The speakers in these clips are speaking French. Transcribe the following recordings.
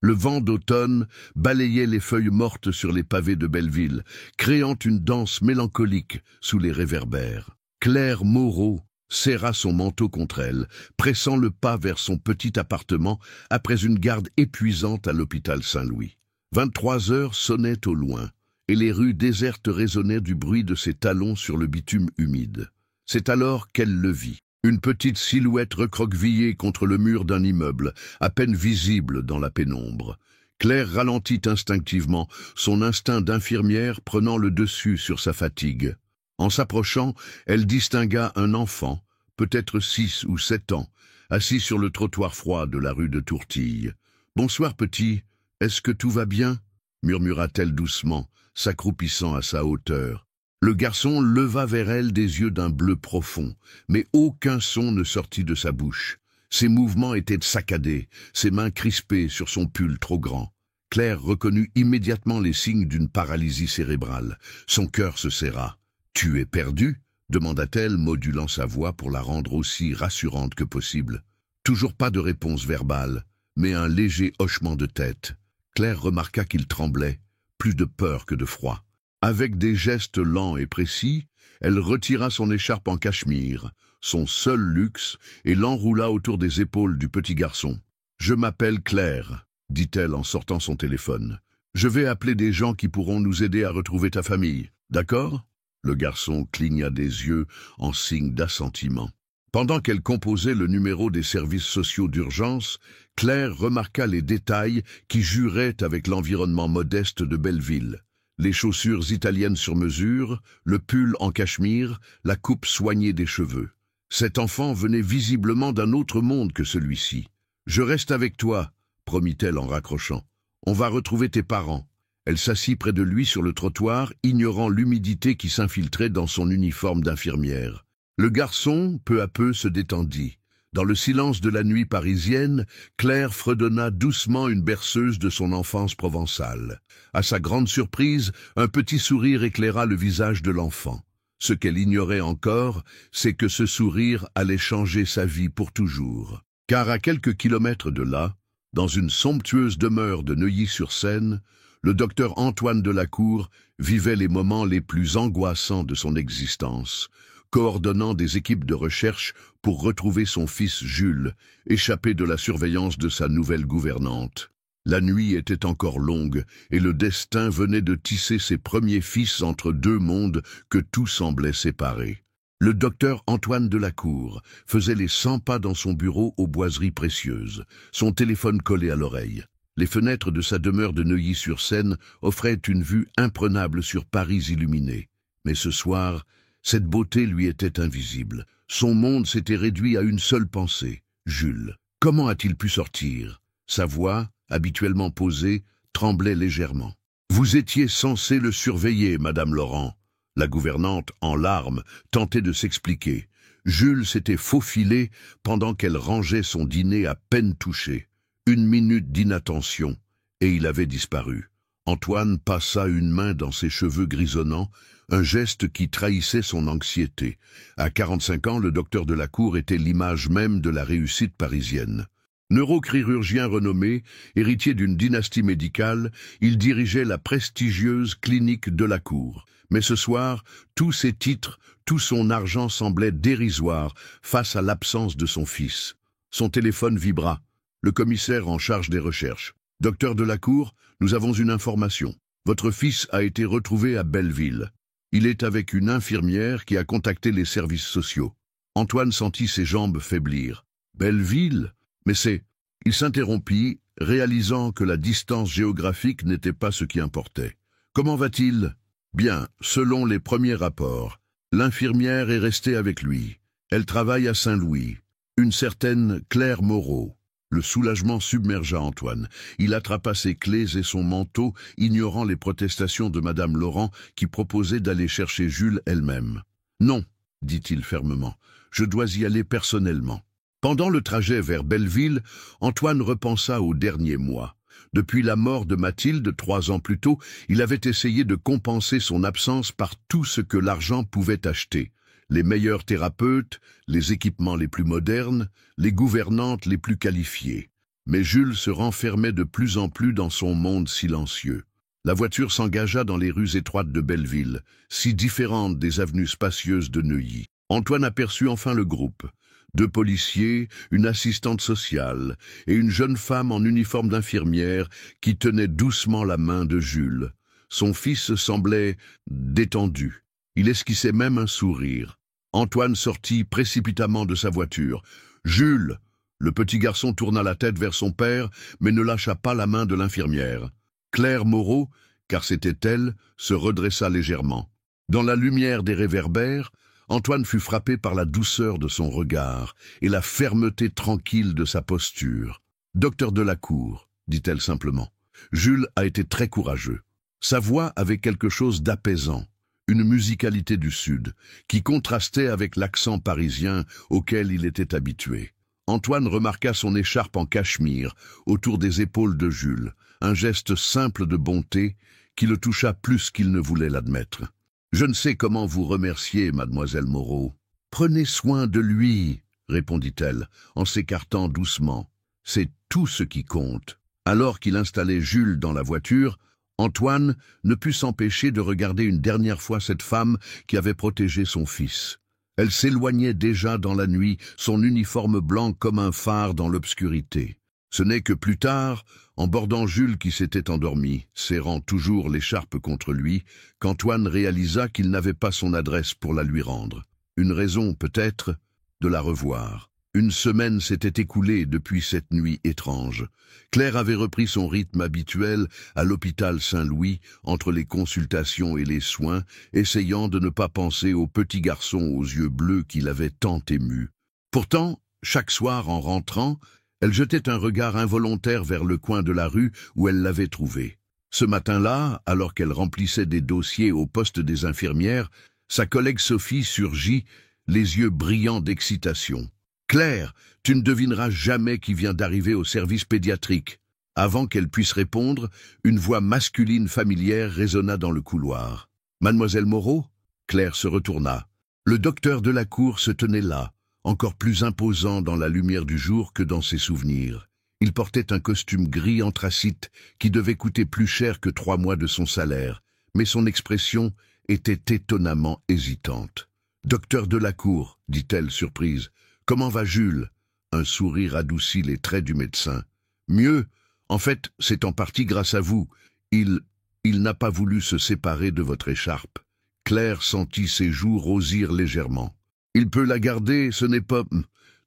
Le vent d'automne balayait les feuilles mortes sur les pavés de Belleville, créant une danse mélancolique sous les réverbères. Claire Moreau serra son manteau contre elle, pressant le pas vers son petit appartement après une garde épuisante à l'hôpital Saint-Louis. 23 heures sonnaient au loin, et les rues désertes résonnaient du bruit de ses talons sur le bitume humide. C'est alors qu'elle le vit. Une petite silhouette recroquevillée contre le mur d'un immeuble, à peine visible dans la pénombre. Claire ralentit instinctivement, son instinct d'infirmière prenant le dessus sur sa fatigue. En s'approchant, elle distingua un enfant, peut-être 6 ou 7 ans, assis sur le trottoir froid de la rue de Tourtille. « Bonsoir, petit. Est-ce que tout va bien ?» murmura-t-elle doucement, s'accroupissant à sa hauteur. Le garçon leva vers elle des yeux d'un bleu profond, mais aucun son ne sortit de sa bouche. Ses mouvements étaient saccadés, ses mains crispées sur son pull trop grand. Claire reconnut immédiatement les signes d'une paralysie cérébrale. Son cœur se serra. « Tu es perdu ?» demanda-t-elle, modulant sa voix pour la rendre aussi rassurante que possible. Toujours pas de réponse verbale, mais un léger hochement de tête. Claire remarqua qu'il tremblait, plus de peur que de froid. Avec des gestes lents et précis, elle retira son écharpe en cachemire, son seul luxe, et l'enroula autour des épaules du petit garçon. « Je m'appelle Claire », dit-elle en sortant son téléphone. « Je vais appeler des gens qui pourront nous aider à retrouver ta famille. D'accord ?» Le garçon cligna des yeux en signe d'assentiment. Pendant qu'elle composait le numéro des services sociaux d'urgence, Claire remarqua les détails qui juraient avec l'environnement modeste de Belleville. Les chaussures italiennes sur mesure, le pull en cachemire, la coupe soignée des cheveux. Cet enfant venait visiblement d'un autre monde que celui-ci. « Je reste avec toi », promit-elle en raccrochant. « On va retrouver tes parents. » Elle s'assit près de lui sur le trottoir, ignorant l'humidité qui s'infiltrait dans son uniforme d'infirmière. Le garçon, peu à peu, se détendit. Dans le silence de la nuit parisienne, Claire fredonna doucement une berceuse de son enfance provençale. À sa grande surprise, un petit sourire éclaira le visage de l'enfant. Ce qu'elle ignorait encore, c'est que ce sourire allait changer sa vie pour toujours. Car à quelques kilomètres de là, dans une somptueuse demeure de Neuilly-sur-Seine, le docteur Antoine Delacour vivait les moments les plus angoissants de son existence, coordonnant des équipes de recherche pour retrouver son fils Jules, échappé de la surveillance de sa nouvelle gouvernante. La nuit était encore longue, et le destin venait de tisser ses premiers fils entre deux mondes que tout semblait séparer. Le docteur Antoine Delacour faisait les 100 pas dans son bureau aux boiseries précieuses, son téléphone collé à l'oreille. Les fenêtres de sa demeure de Neuilly-sur-Seine offraient une vue imprenable sur Paris illuminé. Mais ce soir, cette beauté lui était invisible. Son monde s'était réduit à une seule pensée, Jules. Comment a-t-il pu sortir? Sa voix, habituellement posée, tremblait légèrement. « Vous étiez censée le surveiller, Madame Laurent. » La gouvernante, en larmes, tentait de s'expliquer. Jules s'était faufilé pendant qu'elle rangeait son dîner à peine touché. 1 minute d'inattention, et il avait disparu. Antoine passa une main dans ses cheveux grisonnants, un geste qui trahissait son anxiété. À 45 ans, le docteur Delacour était l'image même de la réussite parisienne. Neurochirurgien renommé, héritier d'une dynastie médicale, il dirigeait la prestigieuse clinique Delacour. Mais ce soir, tous ses titres, tout son argent semblaient dérisoires face à l'absence de son fils. Son téléphone vibra. Le commissaire en charge des recherches. « Docteur Delacour, nous avons une information. Votre fils a été retrouvé à Belleville. Il est avec une infirmière qui a contacté les services sociaux. » Antoine sentit ses jambes faiblir. « Belleville ? Mais c'est... » Il s'interrompit, réalisant que la distance géographique n'était pas ce qui importait. « Comment va-t-il ? » « Bien, selon les premiers rapports. L'infirmière est restée avec lui. Elle travaille à Saint-Louis. Une certaine Claire Moreau. » Le soulagement submergea Antoine. Il attrapa ses clés et son manteau, ignorant les protestations de Madame Laurent qui proposait d'aller chercher Jules elle-même. « Non, dit-il fermement, je dois y aller personnellement. » Pendant le trajet vers Belleville, Antoine repensa aux derniers mois. Depuis la mort de Mathilde, 3 ans plus tôt, il avait essayé de compenser son absence par tout ce que l'argent pouvait acheter. Les meilleurs thérapeutes, les équipements les plus modernes, les gouvernantes les plus qualifiées. Mais Jules se renfermait de plus en plus dans son monde silencieux. La voiture s'engagea dans les rues étroites de Belleville, si différentes des avenues spacieuses de Neuilly. Antoine aperçut enfin le groupe. 2 policiers, une assistante sociale et une jeune femme en uniforme d'infirmière qui tenait doucement la main de Jules. Son fils semblait détendu. Il esquissait même un sourire. Antoine sortit précipitamment de sa voiture. « Jules !» Le petit garçon tourna la tête vers son père, mais ne lâcha pas la main de l'infirmière. Claire Moreau, car c'était elle, se redressa légèrement. Dans la lumière des réverbères, Antoine fut frappé par la douceur de son regard et la fermeté tranquille de sa posture. « Docteur Delacour », dit-elle simplement. Jules a été très courageux. Sa voix avait quelque chose d'apaisant, une musicalité du Sud, qui contrastait avec l'accent parisien auquel il était habitué. Antoine remarqua son écharpe en cachemire autour des épaules de Jules, un geste simple de bonté qui le toucha plus qu'il ne voulait l'admettre. « Je ne sais comment vous remercier, mademoiselle Moreau. »« Prenez soin de lui, » répondit-elle, en s'écartant doucement. « C'est tout ce qui compte. » Alors qu'il installait Jules dans la voiture, Antoine ne put s'empêcher de regarder une dernière fois cette femme qui avait protégé son fils. Elle s'éloignait déjà dans la nuit, son uniforme blanc comme un phare dans l'obscurité. Ce n'est que plus tard, en bordant Jules qui s'était endormi, serrant toujours l'écharpe contre lui, qu'Antoine réalisa qu'il n'avait pas son adresse pour la lui rendre. Une raison, peut-être, de la revoir. Une semaine s'était écoulée depuis cette nuit étrange. Claire avait repris son rythme habituel à l'hôpital Saint-Louis, entre les consultations et les soins, essayant de ne pas penser au petit garçon aux yeux bleus qui l'avait tant ému. Pourtant, chaque soir en rentrant, elle jetait un regard involontaire vers le coin de la rue où elle l'avait trouvé. Ce matin-là, alors qu'elle remplissait des dossiers au poste des infirmières, sa collègue Sophie surgit, les yeux brillants d'excitation. « Claire, tu ne devineras jamais qui vient d'arriver au service pédiatrique. » Avant qu'elle puisse répondre, une voix masculine familière résonna dans le couloir. « Mademoiselle Moreau ?» Claire se retourna. Le docteur Delacour se tenait là, encore plus imposant dans la lumière du jour que dans ses souvenirs. Il portait un costume gris anthracite qui devait coûter plus cher que 3 mois de son salaire, mais son expression était étonnamment hésitante. « Docteur Delacour » dit-elle surprise. « Comment va Jules ?» Un sourire adoucit les traits du médecin. « Mieux. En fait, c'est en partie grâce à vous. Il n'a pas voulu se séparer de votre écharpe. » Claire sentit ses joues rosir légèrement. « Il peut la garder, ce n'est pas... »«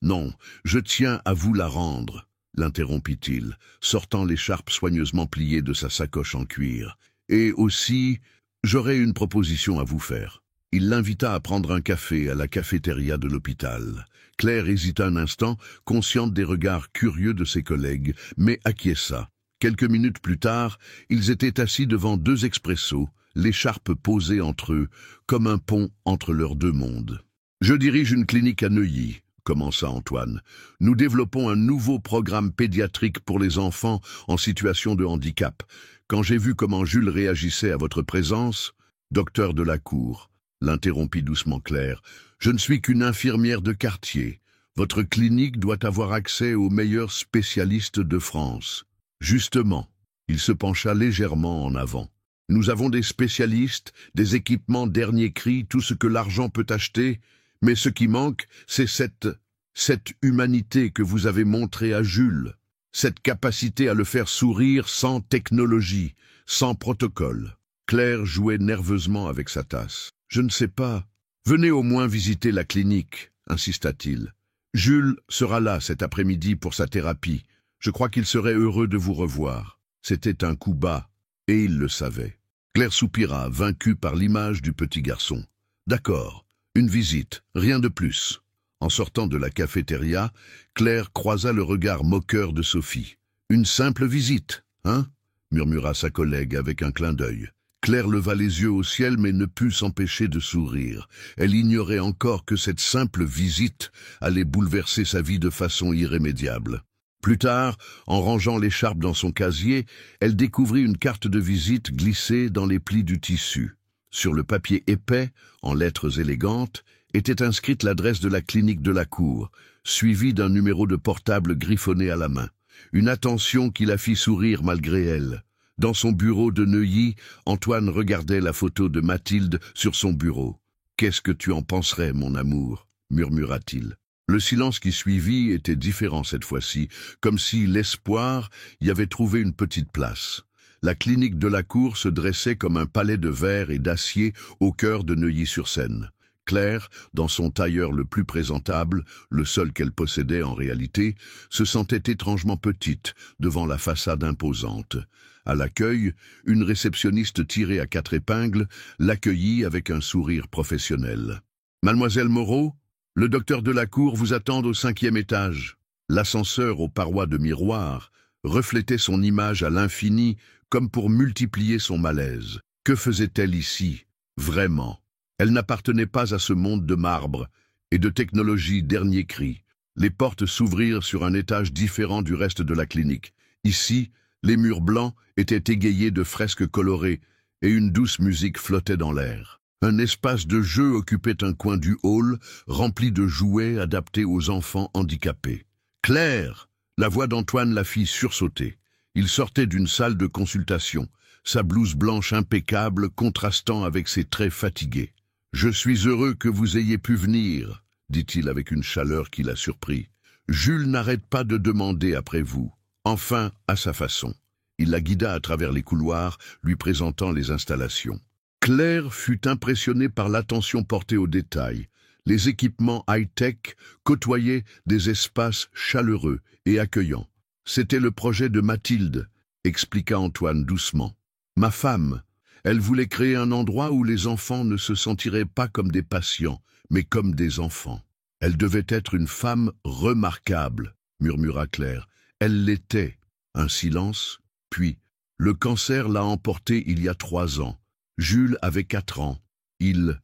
Non, je tiens à vous la rendre, » l'interrompit-il, sortant l'écharpe soigneusement pliée de sa sacoche en cuir. « Et aussi, j'aurais une proposition à vous faire. » Il l'invita à prendre un café à la cafétéria de l'hôpital. Claire hésita un instant, consciente des regards curieux de ses collègues, mais acquiesça. Quelques minutes plus tard, ils étaient assis devant 2 expressos, l'écharpe posée entre eux, comme un pont entre leurs 2 mondes. « Je dirige une clinique à Neuilly, » commença Antoine. « Nous développons un nouveau programme pédiatrique pour les enfants en situation de handicap. Quand j'ai vu comment Jules réagissait à votre présence, docteur Delacour, l'interrompit doucement Claire, je ne suis qu'une infirmière de quartier. Votre clinique doit avoir accès aux meilleurs spécialistes de France. » Justement, il se pencha légèrement en avant. Nous avons des spécialistes, des équipements dernier cri, tout ce que l'argent peut acheter, mais ce qui manque, c'est cette humanité que vous avez montrée à Jules, cette capacité à le faire sourire sans technologie, sans protocole. Claire jouait nerveusement avec sa tasse. « Je ne sais pas. Venez au moins visiter la clinique, » insista-t-il. « Jules sera là cet après-midi pour sa thérapie. Je crois qu'il serait heureux de vous revoir. » C'était un coup bas, et il le savait. Claire soupira, vaincue par l'image du petit garçon. « D'accord, une visite, rien de plus. » En sortant de la cafétéria, Claire croisa le regard moqueur de Sophie. « Une simple visite, hein ?» murmura sa collègue avec un clin d'œil. Claire leva les yeux au ciel mais ne put s'empêcher de sourire. Elle ignorait encore que cette simple visite allait bouleverser sa vie de façon irrémédiable. Plus tard, en rangeant l'écharpe dans son casier, elle découvrit une carte de visite glissée dans les plis du tissu. Sur le papier épais, en lettres élégantes, était inscrite l'adresse de la clinique Delacour, suivie d'un numéro de portable griffonné à la main. une attention qui la fit sourire malgré elle. Dans son bureau de Neuilly, Antoine regardait la photo de Mathilde sur son bureau. « Qu'est-ce que tu en penserais, mon amour ?» murmura-t-il. Le silence qui suivit était différent cette fois-ci, comme si l'espoir y avait trouvé une petite place. La clinique de la Cour se dressait comme un palais de verre et d'acier au cœur de Neuilly-sur-Seine. Claire, dans son tailleur le plus présentable, le seul qu'elle possédait en réalité, se sentait étrangement petite devant la façade imposante. À l'accueil, une réceptionniste tirée à 4 épingles l'accueillit avec un sourire professionnel. « Mademoiselle Moreau, le docteur de la Cour vous attend au 5e étage. » L'ascenseur aux parois de miroir reflétait son image à l'infini comme pour multiplier son malaise. Que faisait-elle ici, vraiment? Elle n'appartenait pas à ce monde de marbre et de technologie dernier cri. Les portes s'ouvrirent sur un étage différent du reste de la clinique. Ici, les murs blancs étaient égayés de fresques colorées et une douce musique flottait dans l'air. Un espace de jeu occupait un coin du hall, rempli de jouets adaptés aux enfants handicapés. « Claire !» La voix d'Antoine la fit sursauter. Il sortait d'une salle de consultation, sa blouse blanche impeccable contrastant avec ses traits fatigués. « Je suis heureux que vous ayez pu venir, » dit-il avec une chaleur qui la surprit. « Jules n'arrête pas de demander après vous, enfin à sa façon. » Il la guida à travers les couloirs, lui présentant les installations. Claire fut impressionnée par l'attention portée aux détails. Les équipements high-tech côtoyaient des espaces chaleureux et accueillants. « C'était le projet de Mathilde, » expliqua Antoine doucement. « Ma femme. Elle voulait créer un endroit où les enfants ne se sentiraient pas comme des patients, mais comme des enfants. Elle devait être une femme remarquable, » murmura Claire. « Elle l'était. » Un silence, puis « Le cancer l'a emporté il y a 3 ans. Jules avait 4 ans. Il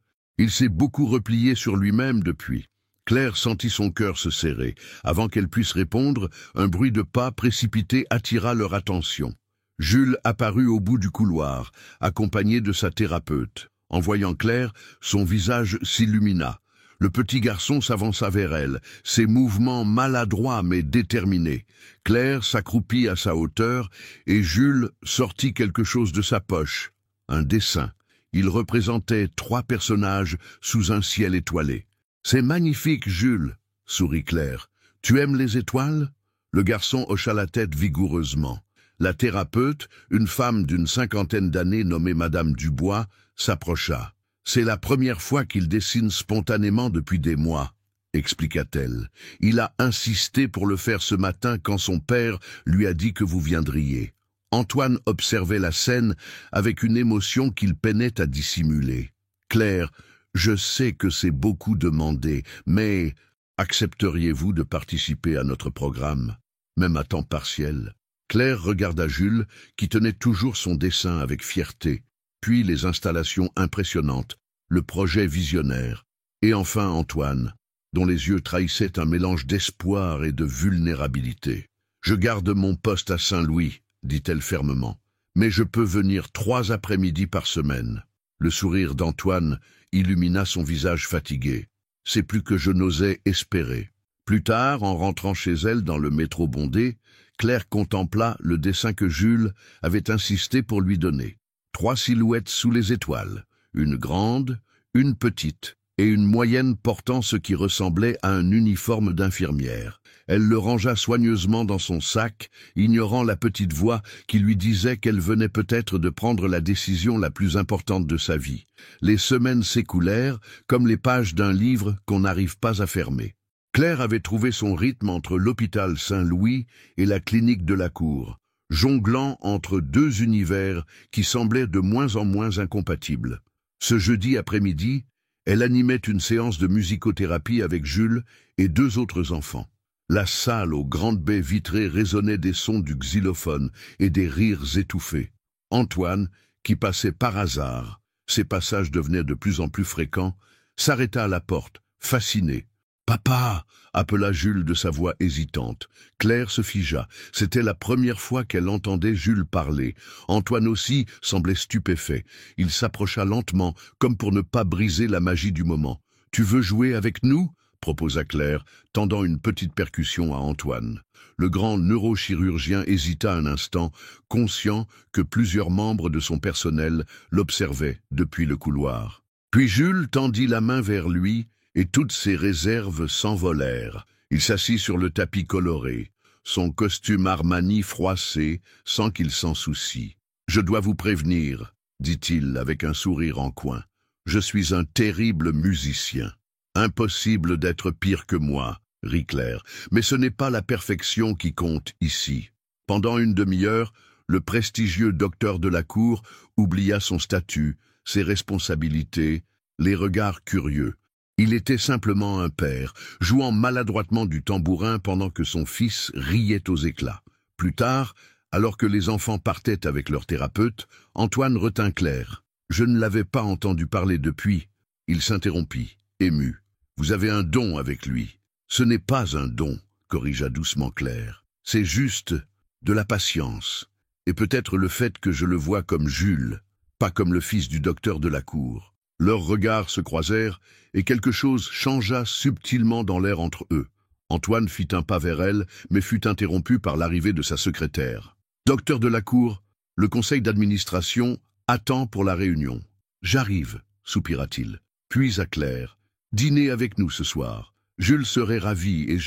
s'est beaucoup replié sur lui-même depuis. » Claire sentit son cœur se serrer. Avant qu'elle puisse répondre, un bruit de pas précipité attira leur attention. Jules apparut au bout du couloir, accompagné de sa thérapeute. En voyant Claire, son visage s'illumina. Le petit garçon s'avança vers elle, ses mouvements maladroits mais déterminés. Claire s'accroupit à sa hauteur et Jules sortit quelque chose de sa poche. Un dessin. Il représentait 3 personnages sous un ciel étoilé. « C'est magnifique, Jules !» sourit Claire. « Tu aimes les étoiles ?» Le garçon hocha la tête vigoureusement. La thérapeute, une femme d'une 50aine d'années nommée Madame Dubois, s'approcha. « C'est la première fois qu'il dessine spontanément depuis des mois, » expliqua-t-elle. « Il a insisté pour le faire ce matin quand son père lui a dit que vous viendriez. » Antoine observait la scène avec une émotion qu'il peinait à dissimuler. « Claire, je sais que c'est beaucoup demandé, mais accepteriez-vous de participer à notre programme, même à temps partiel ?» Claire regarda Jules, qui tenait toujours son dessin avec fierté, puis les installations impressionnantes, le projet visionnaire, et enfin Antoine, dont les yeux trahissaient un mélange d'espoir et de vulnérabilité. « Je garde mon poste à Saint-Louis, » dit-elle fermement, « mais je peux venir 3 après-midi par semaine. » Le sourire d'Antoine illumina son visage fatigué. « C'est plus que je n'osais espérer. » Plus tard, en rentrant chez elle dans le métro bondé, Claire contempla le dessin que Jules avait insisté pour lui donner. 3 silhouettes sous les étoiles, une grande, une petite et une moyenne portant ce qui ressemblait à un uniforme d'infirmière. Elle le rangea soigneusement dans son sac, ignorant la petite voix qui lui disait qu'elle venait peut-être de prendre la décision la plus importante de sa vie. Les semaines s'écoulèrent comme les pages d'un livre qu'on n'arrive pas à fermer. Claire avait trouvé son rythme entre l'hôpital Saint-Louis et la clinique de la Cour, jonglant entre 2 univers qui semblaient de moins en moins incompatibles. Ce jeudi après-midi, elle animait une séance de musicothérapie avec Jules et 2 autres enfants. La salle aux grandes baies vitrées résonnait des sons du xylophone et des rires étouffés. Antoine, qui passait par hasard, ses passages devenaient de plus en plus fréquents, s'arrêta à la porte, fasciné. « Papa !» appela Jules de sa voix hésitante. Claire se figea. C'était la première fois qu'elle entendait Jules parler. Antoine aussi semblait stupéfait. Il s'approcha lentement, comme pour ne pas briser la magie du moment. « Tu veux jouer avec nous ?» proposa Claire, tendant une petite percussion à Antoine. Le grand neurochirurgien hésita un instant, conscient que plusieurs membres de son personnel l'observaient depuis le couloir. Puis Jules tendit la main vers lui, et toutes ses réserves s'envolèrent. Il s'assit sur le tapis coloré, son costume Armani froissé, sans qu'il s'en soucie. « Je dois vous prévenir, » dit-il avec un sourire en coin. « Je suis un terrible musicien. Impossible d'être pire que moi, » rit Claire. « Mais ce n'est pas la perfection qui compte ici. » Pendant une demi-heure, le prestigieux docteur de la cour oublia son statut, ses responsabilités, les regards curieux. Il était simplement un père, jouant maladroitement du tambourin pendant que son fils riait aux éclats. Plus tard, alors que les enfants partaient avec leur thérapeute, Antoine retint Claire. « Je ne l'avais pas entendu parler depuis. » Il s'interrompit, ému. « Vous avez un don avec lui. »« Ce n'est pas un don, » corrigea doucement Claire. « C'est juste de la patience. Et peut-être le fait que je le vois comme Jules, pas comme le fils du docteur de la cour. » Leurs regards se croisèrent et quelque chose changea subtilement dans l'air entre eux. Antoine fit un pas vers elle, mais fut interrompu par l'arrivée de sa secrétaire. « Docteur de la cour, le conseil d'administration attend pour la réunion. »« J'arrive, » soupira-t-il. Puis à Claire. « Dînez avec nous ce soir. Jules serait ravi et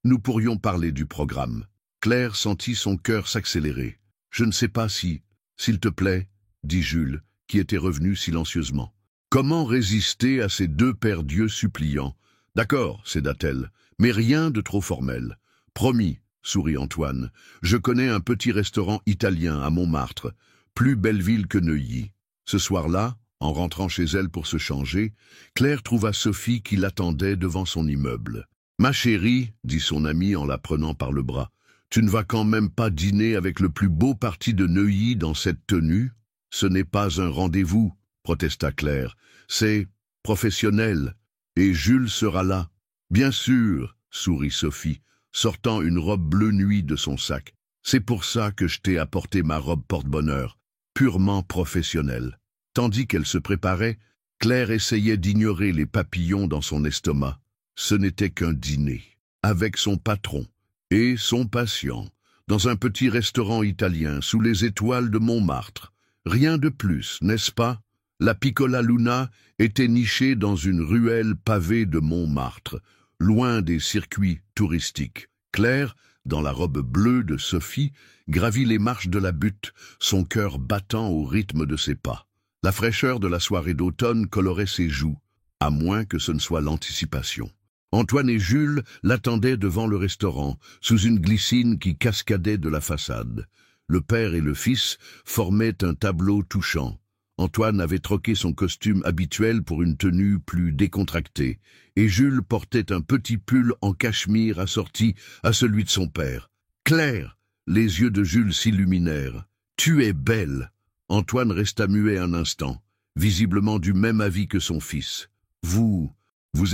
nous pourrions parler du programme. » Claire sentit son cœur s'accélérer. « Je ne sais pas si, s'il te plaît, » dit Jules, qui était revenu silencieusement. Comment résister à ces deux pères dieux suppliants? « D'accord, céda-t-elle, mais rien de trop formel. Promis, » sourit Antoine, « je connais un petit restaurant italien à Montmartre, plus belle ville que Neuilly. » Ce soir-là, en rentrant chez elle pour se changer, Claire trouva Sophie qui l'attendait devant son immeuble. « Ma chérie, » dit son amie en la prenant par le bras, « tu ne vas quand même pas dîner avec le plus beau parti de Neuilly dans cette tenue? Ce n'est pas un rendez-vous, » protesta Claire. « C'est professionnel, et Jules sera là. »« Bien sûr, » sourit Sophie, sortant une robe bleu nuit de son sac. « C'est pour ça que je t'ai apporté ma robe porte-bonheur, purement professionnelle. » Tandis qu'elle se préparait, Claire essayait d'ignorer les papillons dans son estomac. Ce n'était qu'un dîner, avec son patron et son patient, dans un petit restaurant italien sous les étoiles de Montmartre. Rien de plus, n'est-ce pas? La Piccola Luna était nichée dans une ruelle pavée de Montmartre, loin des circuits touristiques. Claire, dans la robe bleue de Sophie, gravit les marches de la butte, son cœur battant au rythme de ses pas. La fraîcheur de la soirée d'automne colorait ses joues, à moins que ce ne soit l'anticipation. Antoine et Jules l'attendaient devant le restaurant, sous une glycine qui cascadait de la façade. Le père et le fils formaient un tableau touchant. Antoine avait troqué son costume habituel pour une tenue plus décontractée, et Jules portait un petit pull en cachemire assorti à celui de son père. « Claire !» Les yeux de Jules s'illuminèrent. « Tu es belle !» Antoine resta muet un instant, visiblement du même avis que son fils. « Vous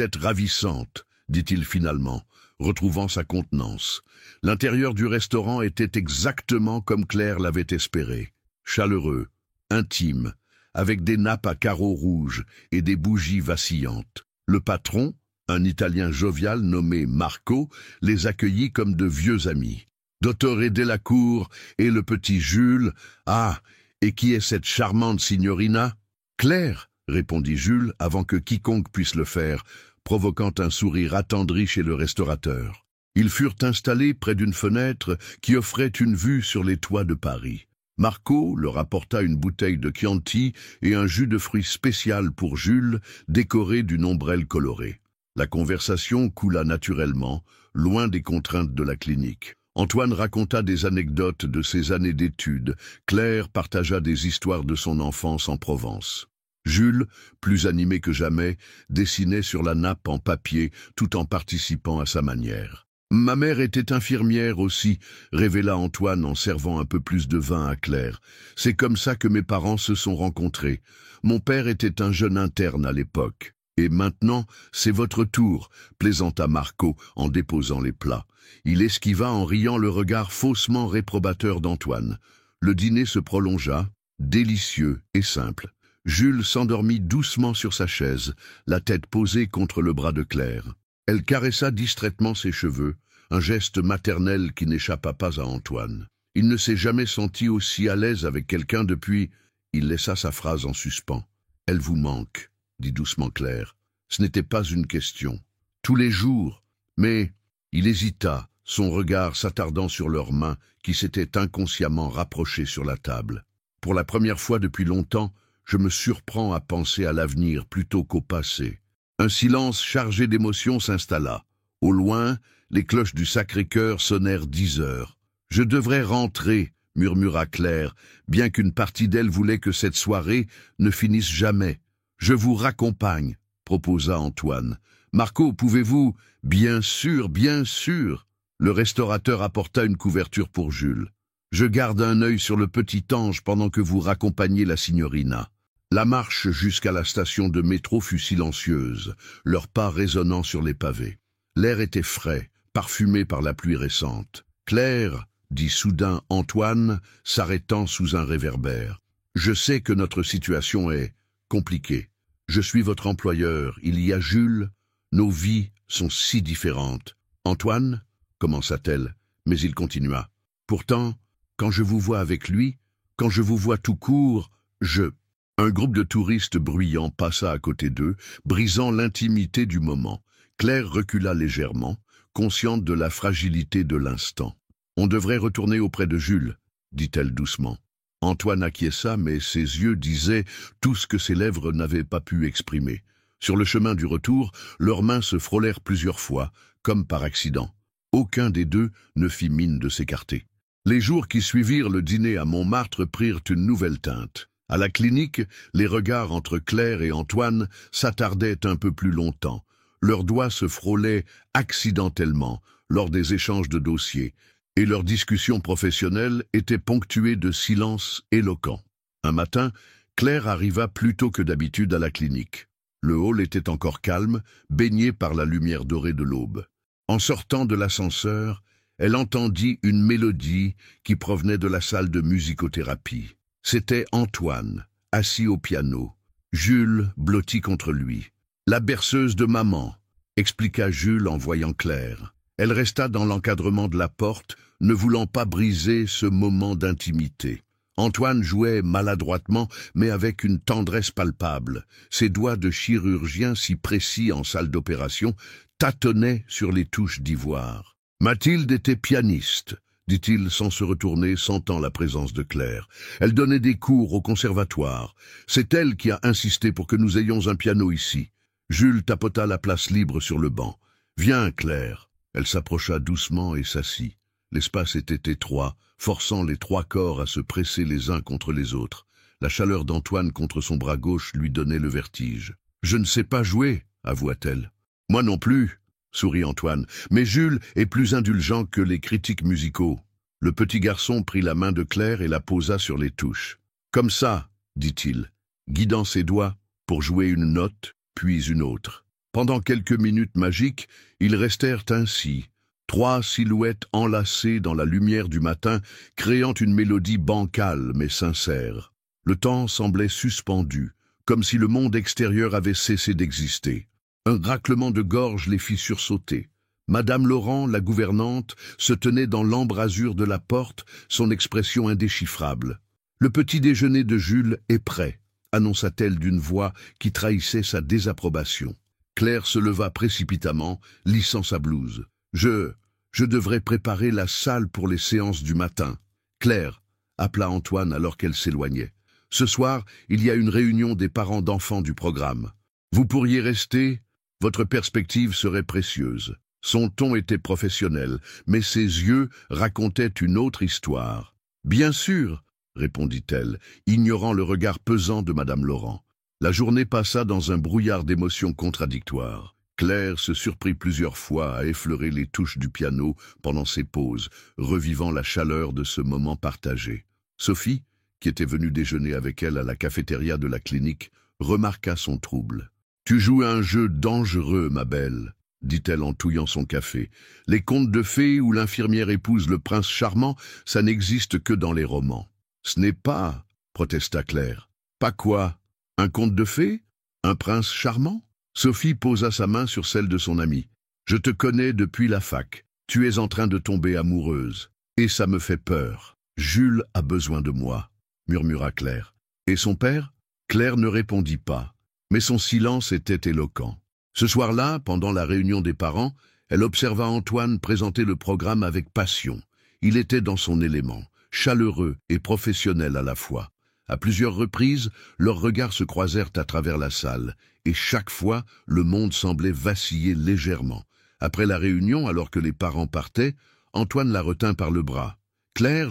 êtes ravissante !» dit-il finalement, retrouvant sa contenance. L'intérieur du restaurant était exactement comme Claire l'avait espéré. Chaleureux, intime, avec des nappes à carreaux rouges et des bougies vacillantes. Le patron, un Italien jovial nommé Marco, les accueillit comme de vieux amis. Dottore Delacour et le petit Jules. « Ah, et qui est cette charmante signorina ?»« Claire, » répondit Jules avant que quiconque puisse le faire, provoquant un sourire attendri chez le restaurateur. Ils furent installés près d'une fenêtre qui offrait une vue sur les toits de Paris. Marco leur apporta une bouteille de Chianti et un jus de fruits spécial pour Jules, décoré d'une ombrelle colorée. La conversation coula naturellement, loin des contraintes de la clinique. Antoine raconta des anecdotes de ses années d'études. Claire partagea des histoires de son enfance en Provence. Jules, plus animé que jamais, dessinait sur la nappe en papier tout en participant à sa manière. « Ma mère était infirmière aussi », révéla Antoine en servant un peu plus de vin à Claire. « C'est comme ça que mes parents se sont rencontrés. Mon père était un jeune interne à l'époque. Et maintenant, c'est votre tour », plaisanta Marco en déposant les plats. Il esquiva en riant le regard faussement réprobateur d'Antoine. Le dîner se prolongea, délicieux et simple. Jules s'endormit doucement sur sa chaise, la tête posée contre le bras de Claire. Elle caressa distraitement ses cheveux, un geste maternel qui n'échappa pas à Antoine. Il ne s'est jamais senti aussi à l'aise avec quelqu'un depuis... Il laissa sa phrase en suspens. « Elle vous manque », dit doucement Claire. Ce n'était pas une question. Tous les jours. Mais il hésita, son regard s'attardant sur leurs mains qui s'étaient inconsciemment rapprochées sur la table. Pour la première fois depuis longtemps, je me surprends à penser à l'avenir plutôt qu'au passé. Un silence chargé d'émotions s'installa. Au loin, les cloches du Sacré-Cœur sonnèrent 10 heures. « Je devrais rentrer », murmura Claire, bien qu'une partie d'elle voulait que cette soirée ne finisse jamais. « Je vous raccompagne », proposa Antoine. « Marco, pouvez-vous... »« Bien sûr, bien sûr !» Le restaurateur apporta une couverture pour Jules. « Je garde un œil sur le petit ange pendant que vous raccompagnez la signorina. » La marche jusqu'à la station de métro fut silencieuse, leurs pas résonnant sur les pavés. L'air était frais, parfumé par la pluie récente. « Claire, » dit soudain Antoine, s'arrêtant sous un réverbère. « Je sais que notre situation est compliquée. Je suis votre employeur, il y a Jules. Nos vies sont si différentes. »« Antoine ?» commença-t-elle, mais il continua. « Pourtant, quand je vous vois avec lui, quand je vous vois tout court, je... » Un groupe de touristes bruyants passa à côté d'eux, brisant l'intimité du moment. Claire recula légèrement, consciente de la fragilité de l'instant. « On devrait retourner auprès de Jules, » dit-elle doucement. Antoine acquiesça, mais ses yeux disaient tout ce que ses lèvres n'avaient pas pu exprimer. Sur le chemin du retour, leurs mains se frôlèrent plusieurs fois, comme par accident. Aucun des deux ne fit mine de s'écarter. Les jours qui suivirent le dîner à Montmartre prirent une nouvelle teinte. À la clinique, les regards entre Claire et Antoine s'attardaient un peu plus longtemps. Leurs doigts se frôlaient accidentellement lors des échanges de dossiers, et leurs discussions professionnelles étaient ponctuées de silences éloquents. Un matin, Claire arriva plus tôt que d'habitude à la clinique. Le hall était encore calme, baigné par la lumière dorée de l'aube. En sortant de l'ascenseur, elle entendit une mélodie qui provenait de la salle de musicothérapie. C'était Antoine, assis au piano, Jules blotti contre lui. « La berceuse de maman », expliqua Jules en voyant Claire. Elle resta dans l'encadrement de la porte, ne voulant pas briser ce moment d'intimité. Antoine jouait maladroitement, mais avec une tendresse palpable. Ses doigts de chirurgien, si précis en salle d'opération, tâtonnaient sur les touches d'ivoire. Mathilde était pianiste, dit-il sans se retourner, sentant la présence de Claire. Elle donnait des cours au conservatoire. C'est elle qui a insisté pour que nous ayons un piano ici. Jules tapota la place libre sur le banc. « Viens, Claire !» Elle s'approcha doucement et s'assit. L'espace était étroit, forçant les trois corps à se presser les uns contre les autres. La chaleur d'Antoine contre son bras gauche lui donnait le vertige. « Je ne sais pas jouer, avoua-t-elle. »« Moi non plus, » sourit Antoine, « mais Jules est plus indulgent que les critiques musicaux. » Le petit garçon prit la main de Claire et la posa sur les touches. « Comme ça, » dit-il, guidant ses doigts pour jouer une note, puis une autre. Pendant quelques minutes magiques, ils restèrent ainsi, trois silhouettes enlacées dans la lumière du matin, créant une mélodie bancale mais sincère. Le temps semblait suspendu, comme si le monde extérieur avait cessé d'exister. Un raclement de gorge les fit sursauter. Madame Laurent, la gouvernante, se tenait dans l'embrasure de la porte, son expression indéchiffrable. « Le petit déjeuner de Jules est prêt », annonça-t-elle d'une voix qui trahissait sa désapprobation. Claire se leva précipitamment, lissant sa blouse. « Je devrais préparer la salle pour les séances du matin. »« Claire » appela Antoine alors qu'elle s'éloignait. « Ce soir, il y a une réunion des parents d'enfants du programme. Vous pourriez rester ? Votre perspective serait précieuse. » Son ton était professionnel, mais ses yeux racontaient une autre histoire. « Bien sûr !» répondit-elle, ignorant le regard pesant de Madame Laurent. La journée passa dans un brouillard d'émotions contradictoires. Claire se surprit plusieurs fois à effleurer les touches du piano pendant ses pauses, revivant la chaleur de ce moment partagé. Sophie, qui était venue déjeuner avec elle à la cafétéria de la clinique, remarqua son trouble. « Tu joues à un jeu dangereux, ma belle, » dit-elle en touillant son café. « Les contes de fées où l'infirmière épouse le prince charmant, ça n'existe que dans les romans. »« Ce n'est pas, » protesta Claire. « Pas quoi? Un conte de fées? Un prince charmant ?» Sophie posa sa main sur celle de son amie. Je te connais depuis la fac. Tu es en train de tomber amoureuse. Et ça me fait peur. Jules a besoin de moi, murmura Claire. Et son père? Claire ne répondit pas, mais son silence était éloquent. Ce soir-là, pendant la réunion des parents, elle observa Antoine présenter le programme avec passion. Il était dans son élément, chaleureux et professionnel à la fois. À plusieurs reprises, leurs regards se croisèrent à travers la salle, et chaque fois, le monde semblait vaciller légèrement. Après la réunion, alors que les parents partaient, Antoine la retint par le bras. « Claire,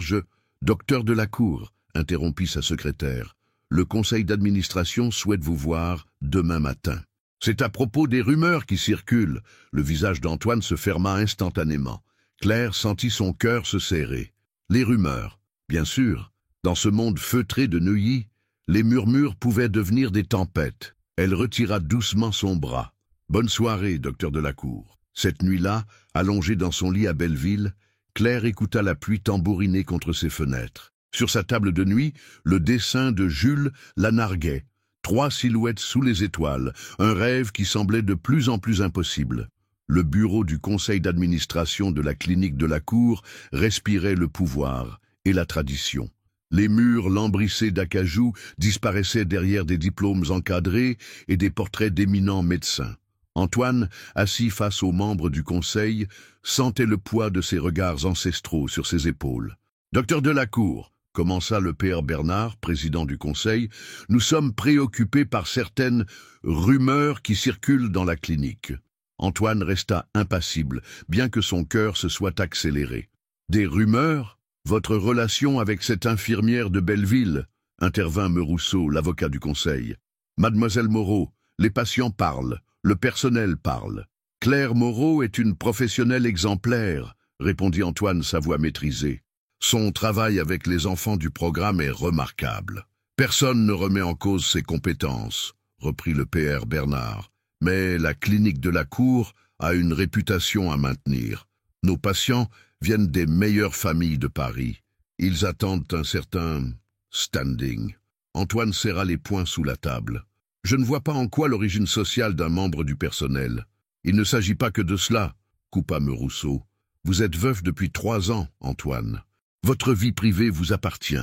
Docteur de la Cour, interrompit sa secrétaire. Le conseil d'administration souhaite vous voir demain matin. C'est à propos des rumeurs qui circulent. Le visage d'Antoine se ferma instantanément. Claire sentit son cœur se serrer. Les rumeurs, bien sûr. Dans ce monde feutré de Neuilly, les murmures pouvaient devenir des tempêtes. Elle retira doucement son bras. Bonne soirée, docteur de la Cour. Cette nuit-là, allongée dans son lit à Belleville, Claire écouta la pluie tambouriner contre ses fenêtres. Sur sa table de nuit, le dessin de Jules la narguait. 3 silhouettes sous les étoiles, un rêve qui semblait de plus en plus impossible. Le bureau du conseil d'administration de la clinique de la Cour respirait le pouvoir et la tradition. Les murs lambrissés d'acajou disparaissaient derrière des diplômes encadrés et des portraits d'éminents médecins. Antoine, assis face aux membres du conseil, sentait le poids de ses regards ancestraux sur ses épaules. « Docteur de la Cour », commença le père Bernard, président du conseil, « nous sommes préoccupés par certaines rumeurs qui circulent dans la clinique. » Antoine resta impassible, bien que son cœur se soit accéléré. « Des rumeurs? Votre relation avec cette infirmière de Belleville ?» intervint Merousseau, l'avocat du conseil. « Mademoiselle Moreau, les patients parlent, le personnel parle. Claire Moreau est une professionnelle exemplaire, » répondit Antoine, sa voix maîtrisée. Son travail avec les enfants du programme est remarquable. Personne ne remet en cause ses compétences, reprit le PR Bernard. Mais la clinique de la Cour a une réputation à maintenir. Nos patients viennent des meilleures familles de Paris. Ils attendent un certain standing. Antoine serra les poings sous la table. Je ne vois pas en quoi l'origine sociale d'un membre du personnel. Il ne s'agit pas que de cela, coupa Merousseau. Vous êtes veuf depuis 3 ans, Antoine. Votre vie privée vous appartient,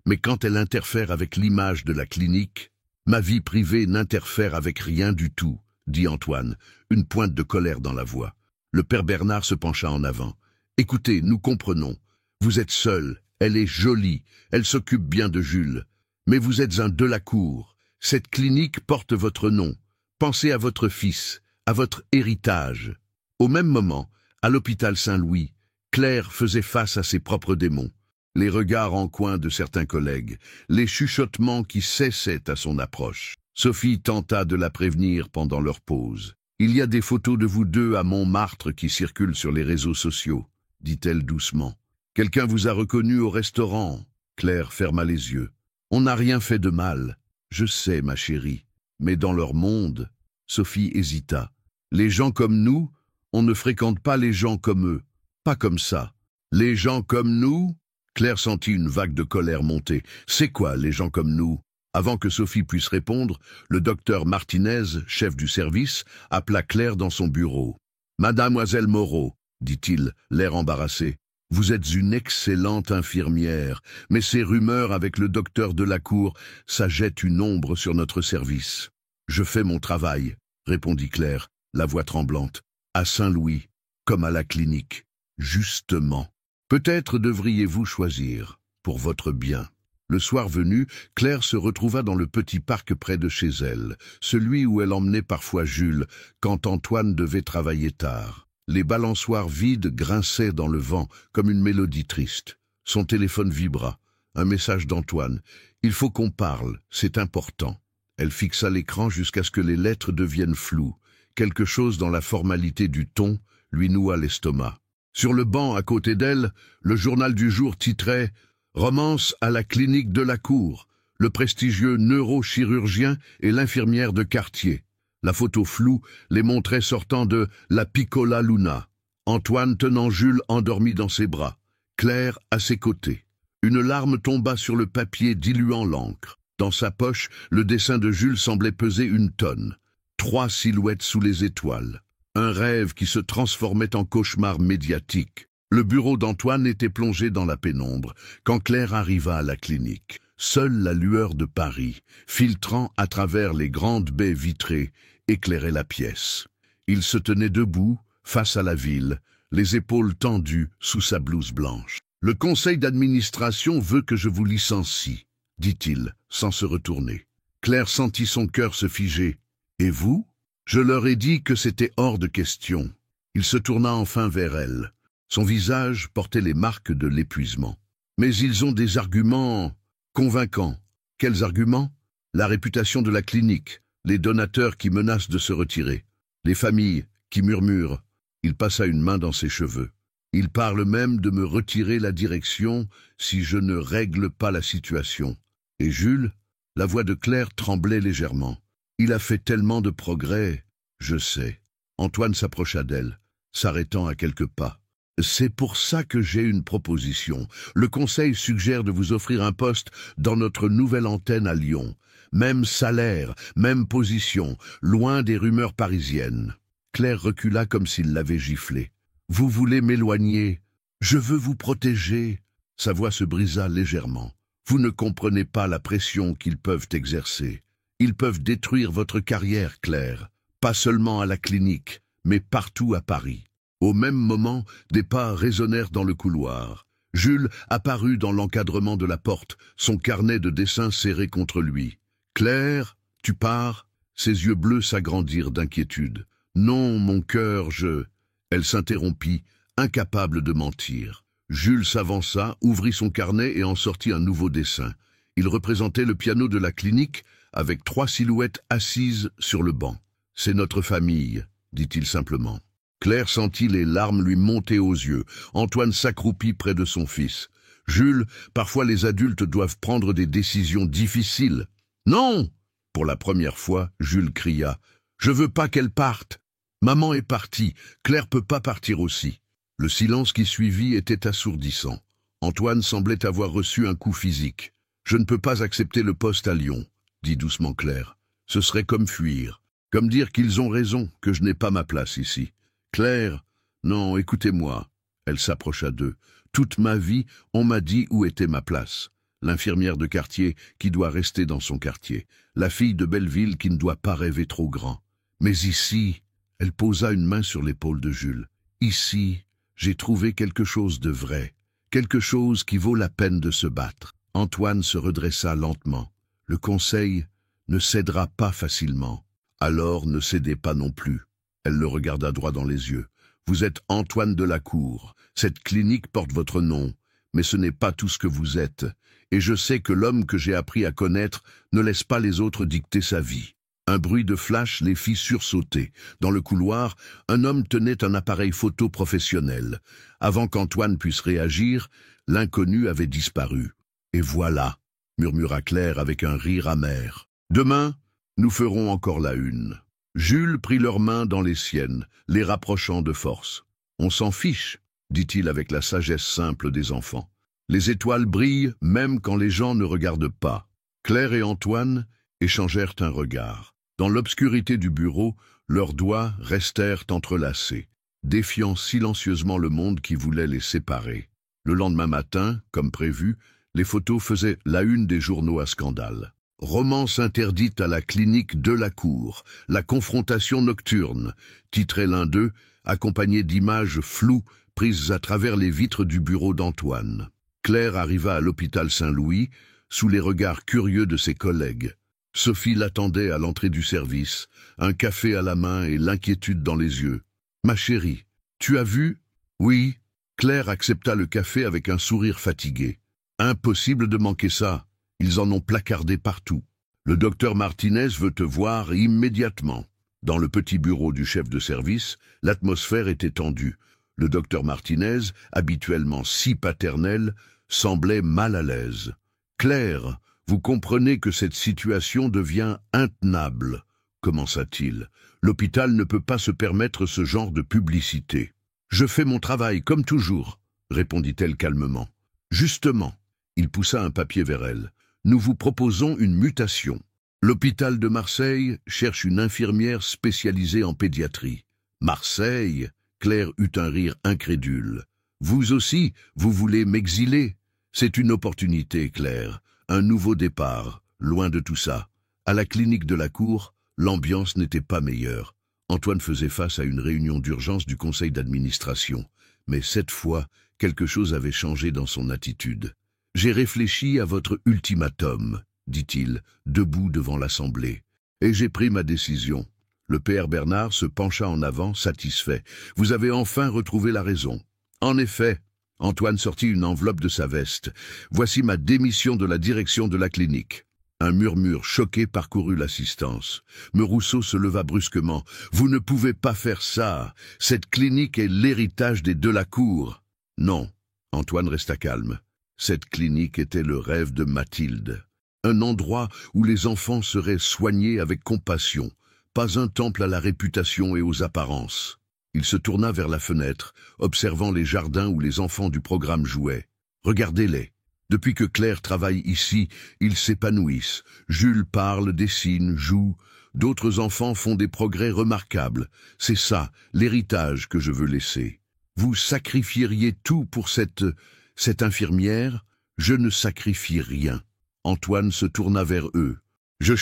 mais quand elle interfère avec l'image de la clinique, ma vie privée n'interfère avec rien du tout, dit Antoine, une pointe de colère dans la voix. Le père Bernard se pencha en avant. Écoutez, nous comprenons. Vous êtes seul, elle est jolie, elle s'occupe bien de Jules. Mais vous êtes un de la Cour. Cette clinique porte votre nom. Pensez à votre fils, à votre héritage. Au même moment, à l'hôpital Saint-Louis, Claire faisait face à ses propres démons. Les regards en coin de certains collègues, les chuchotements qui cessaient à son approche. Sophie tenta de la prévenir pendant leur pause. « Il y a des photos de vous deux à Montmartre qui circulent sur les réseaux sociaux, » dit-elle doucement. « Quelqu'un vous a reconnu au restaurant. » Claire ferma les yeux. « On n'a rien fait de mal. Je sais, ma chérie. Mais dans leur monde... » Sophie hésita. « Les gens comme nous, on ne fréquente pas les gens comme eux. Pas comme ça. Les gens comme nous ?» Claire sentit une vague de colère monter. « C'est quoi, les gens comme nous ?» Avant que Sophie puisse répondre, le docteur Martinez, chef du service, appela Claire dans son bureau. « Mademoiselle Moreau, » dit-il, l'air embarrassé, « vous êtes une excellente infirmière, mais ces rumeurs avec le docteur de la Cour, ça jette une ombre sur notre service. »« Je fais mon travail, » répondit Claire, la voix tremblante, « à Saint-Louis, comme à la clinique. » Justement, peut-être devriez-vous choisir, pour votre bien. Le soir venu, Claire se retrouva dans le petit parc près de chez elle, celui où elle emmenait parfois Jules, quand Antoine devait travailler tard. Les balançoires vides grinçaient dans le vent, comme une mélodie triste. Son téléphone vibra. Un message d'Antoine. « Il faut qu'on parle, c'est important. » Elle fixa l'écran jusqu'à ce que les lettres deviennent floues. Quelque chose dans la formalité du ton lui noua l'estomac. Sur le banc à côté d'elle, le journal du jour titrait « Romance à la clinique de la Cour, le prestigieux neurochirurgien et l'infirmière de quartier ». La photo floue les montrait sortant de la Piccola Luna. Antoine tenant Jules endormi dans ses bras, Claire à ses côtés. Une larme tomba sur le papier diluant l'encre. Dans sa poche, le dessin de Jules semblait peser 1 tonne. 3 silhouettes sous les étoiles. Un rêve qui se transformait en cauchemar médiatique. Le bureau d'Antoine était plongé dans la pénombre quand Claire arriva à la clinique. Seule la lueur de Paris, filtrant à travers les grandes baies vitrées, éclairait la pièce. Il se tenait debout, face à la ville, les épaules tendues sous sa blouse blanche. « Le conseil d'administration veut que je vous licencie, » dit-il, sans se retourner. Claire sentit son cœur se figer. « Et vous ?» Je leur ai dit que c'était hors de question. Il se tourna enfin vers elle. Son visage portait les marques de l'épuisement. Mais ils ont des arguments convaincants. Quels arguments? La réputation de la clinique, les donateurs qui menacent de se retirer, les familles qui murmurent. Il passa une main dans ses cheveux. Il parle même de me retirer la direction si je ne règle pas la situation. Et Jules, la voix de Claire tremblait légèrement. Il a fait tellement de progrès, je sais. Antoine s'approcha d'elle, s'arrêtant à quelques pas. C'est pour ça que j'ai une proposition. Le conseil suggère de vous offrir un poste dans notre nouvelle antenne à Lyon. Même salaire, même position, loin des rumeurs parisiennes. Claire recula comme s'il l'avait giflé. Vous voulez m'éloigner. Je veux vous protéger. Sa voix se brisa légèrement. Vous ne comprenez pas la pression qu'ils peuvent exercer. Ils peuvent détruire votre carrière, Claire, pas seulement à la clinique, mais partout à Paris. Au même moment, des pas résonnèrent dans le couloir. Jules apparut dans l'encadrement de la porte, son carnet de dessin serré contre lui. « Claire, tu pars ?» Ses yeux bleus s'agrandirent d'inquiétude. « Non, mon cœur, je... » Elle s'interrompit, incapable de mentir. Jules s'avança, ouvrit son carnet et en sortit un nouveau dessin. Il représentait le piano de la clinique, avec 3 silhouettes assises sur le banc. « C'est notre famille », dit-il simplement. Claire sentit les larmes lui monter aux yeux. Antoine s'accroupit près de son fils. « Jules, parfois les adultes doivent prendre des décisions difficiles. »« Non !» Pour la première fois, Jules cria. « Je veux pas qu'elle parte. Maman est partie, Claire peut pas partir aussi. » Le silence qui suivit était assourdissant. Antoine semblait avoir reçu un coup physique. « Je ne peux pas accepter le poste à Lyon. » dit doucement Claire. « Ce serait comme fuir, comme dire qu'ils ont raison, que je n'ai pas ma place ici. »« Claire, non, écoutez-moi. » Elle s'approcha d'eux. « Toute ma vie, on m'a dit où était ma place. L'infirmière de quartier qui doit rester dans son quartier. La fille de Belleville qui ne doit pas rêver trop grand. Mais ici, » elle posa une main sur l'épaule de Jules. « Ici, j'ai trouvé quelque chose de vrai, quelque chose qui vaut la peine de se battre. » Antoine se redressa lentement. Le conseil ne cédera pas facilement. Alors ne cédez pas non plus. Elle le regarda droit dans les yeux. Vous êtes Antoine Delacour. Cette clinique porte votre nom, mais ce n'est pas tout ce que vous êtes. Et je sais que l'homme que j'ai appris à connaître ne laisse pas les autres dicter sa vie. Un bruit de flash les fit sursauter. Dans le couloir, un homme tenait un appareil photo professionnel. Avant qu'Antoine puisse réagir, l'inconnu avait disparu. Et voilà, murmura Claire avec un rire amer. Demain, nous ferons encore la une. Jules prit leurs mains dans les siennes, les rapprochant de force. On s'en fiche, dit-il avec la sagesse simple des enfants. Les étoiles brillent même quand les gens ne regardent pas. Claire et Antoine échangèrent un regard. Dans l'obscurité du bureau, leurs doigts restèrent entrelacés, défiant silencieusement le monde qui voulait les séparer. Le lendemain matin, comme prévu, les photos faisaient la une des journaux à scandale. Romance interdite à la clinique Delacour, la confrontation nocturne, titrait l'un d'eux, accompagné d'images floues prises à travers les vitres du bureau d'Antoine. Claire arriva à l'hôpital Saint-Louis, sous les regards curieux de ses collègues. Sophie l'attendait à l'entrée du service, un café à la main et l'inquiétude dans les yeux. « Ma chérie, tu as vu ?»« Oui. » Claire accepta le café avec un sourire fatigué. « Impossible de manquer ça. Ils en ont placardé partout. Le docteur Martinez veut te voir immédiatement. » Dans le petit bureau du chef de service, l'atmosphère était tendue. Le docteur Martinez, habituellement si paternel, semblait mal à l'aise. « Claire, vous comprenez que cette situation devient intenable, » commença-t-il. « L'hôpital ne peut pas se permettre ce genre de publicité. »« Je fais mon travail, comme toujours, » répondit-elle calmement. « Justement, » il poussa un papier vers elle, « nous vous proposons une mutation. L'hôpital de Marseille cherche une infirmière spécialisée en pédiatrie. Marseille, Claire eut un rire incrédule. Vous aussi, vous voulez m'exiler? C'est une opportunité, Claire, un nouveau départ, loin de tout ça. À la clinique de la cour, l'ambiance n'était pas meilleure. Antoine faisait face à une réunion d'urgence du conseil d'administration. Mais cette fois, quelque chose avait changé dans son attitude. « J'ai réfléchi à votre ultimatum, dit-il, debout devant l'assemblée. Et j'ai pris ma décision. » Le père Bernard se pencha en avant, satisfait. « Vous avez enfin retrouvé la raison. » En effet, Antoine sortit une enveloppe de sa veste. « Voici ma démission de la direction de la clinique. » Un murmure choqué parcourut l'assistance. Merousseau se leva brusquement. « Vous ne pouvez pas faire ça. Cette clinique est l'héritage des Delacour. » Non, Antoine resta calme. Cette clinique était le rêve de Mathilde. Un endroit où les enfants seraient soignés avec compassion. Pas un temple à la réputation et aux apparences. Il se tourna vers la fenêtre, observant les jardins où les enfants du programme jouaient. « Regardez-les. Depuis que Claire travaille ici, ils s'épanouissent. Jules parle, dessine, joue. D'autres enfants font des progrès remarquables. C'est ça, l'héritage que je veux laisser. Vous sacrifieriez tout pour cette infirmière? Je ne sacrifie rien. » Antoine se tourna vers eux. « Je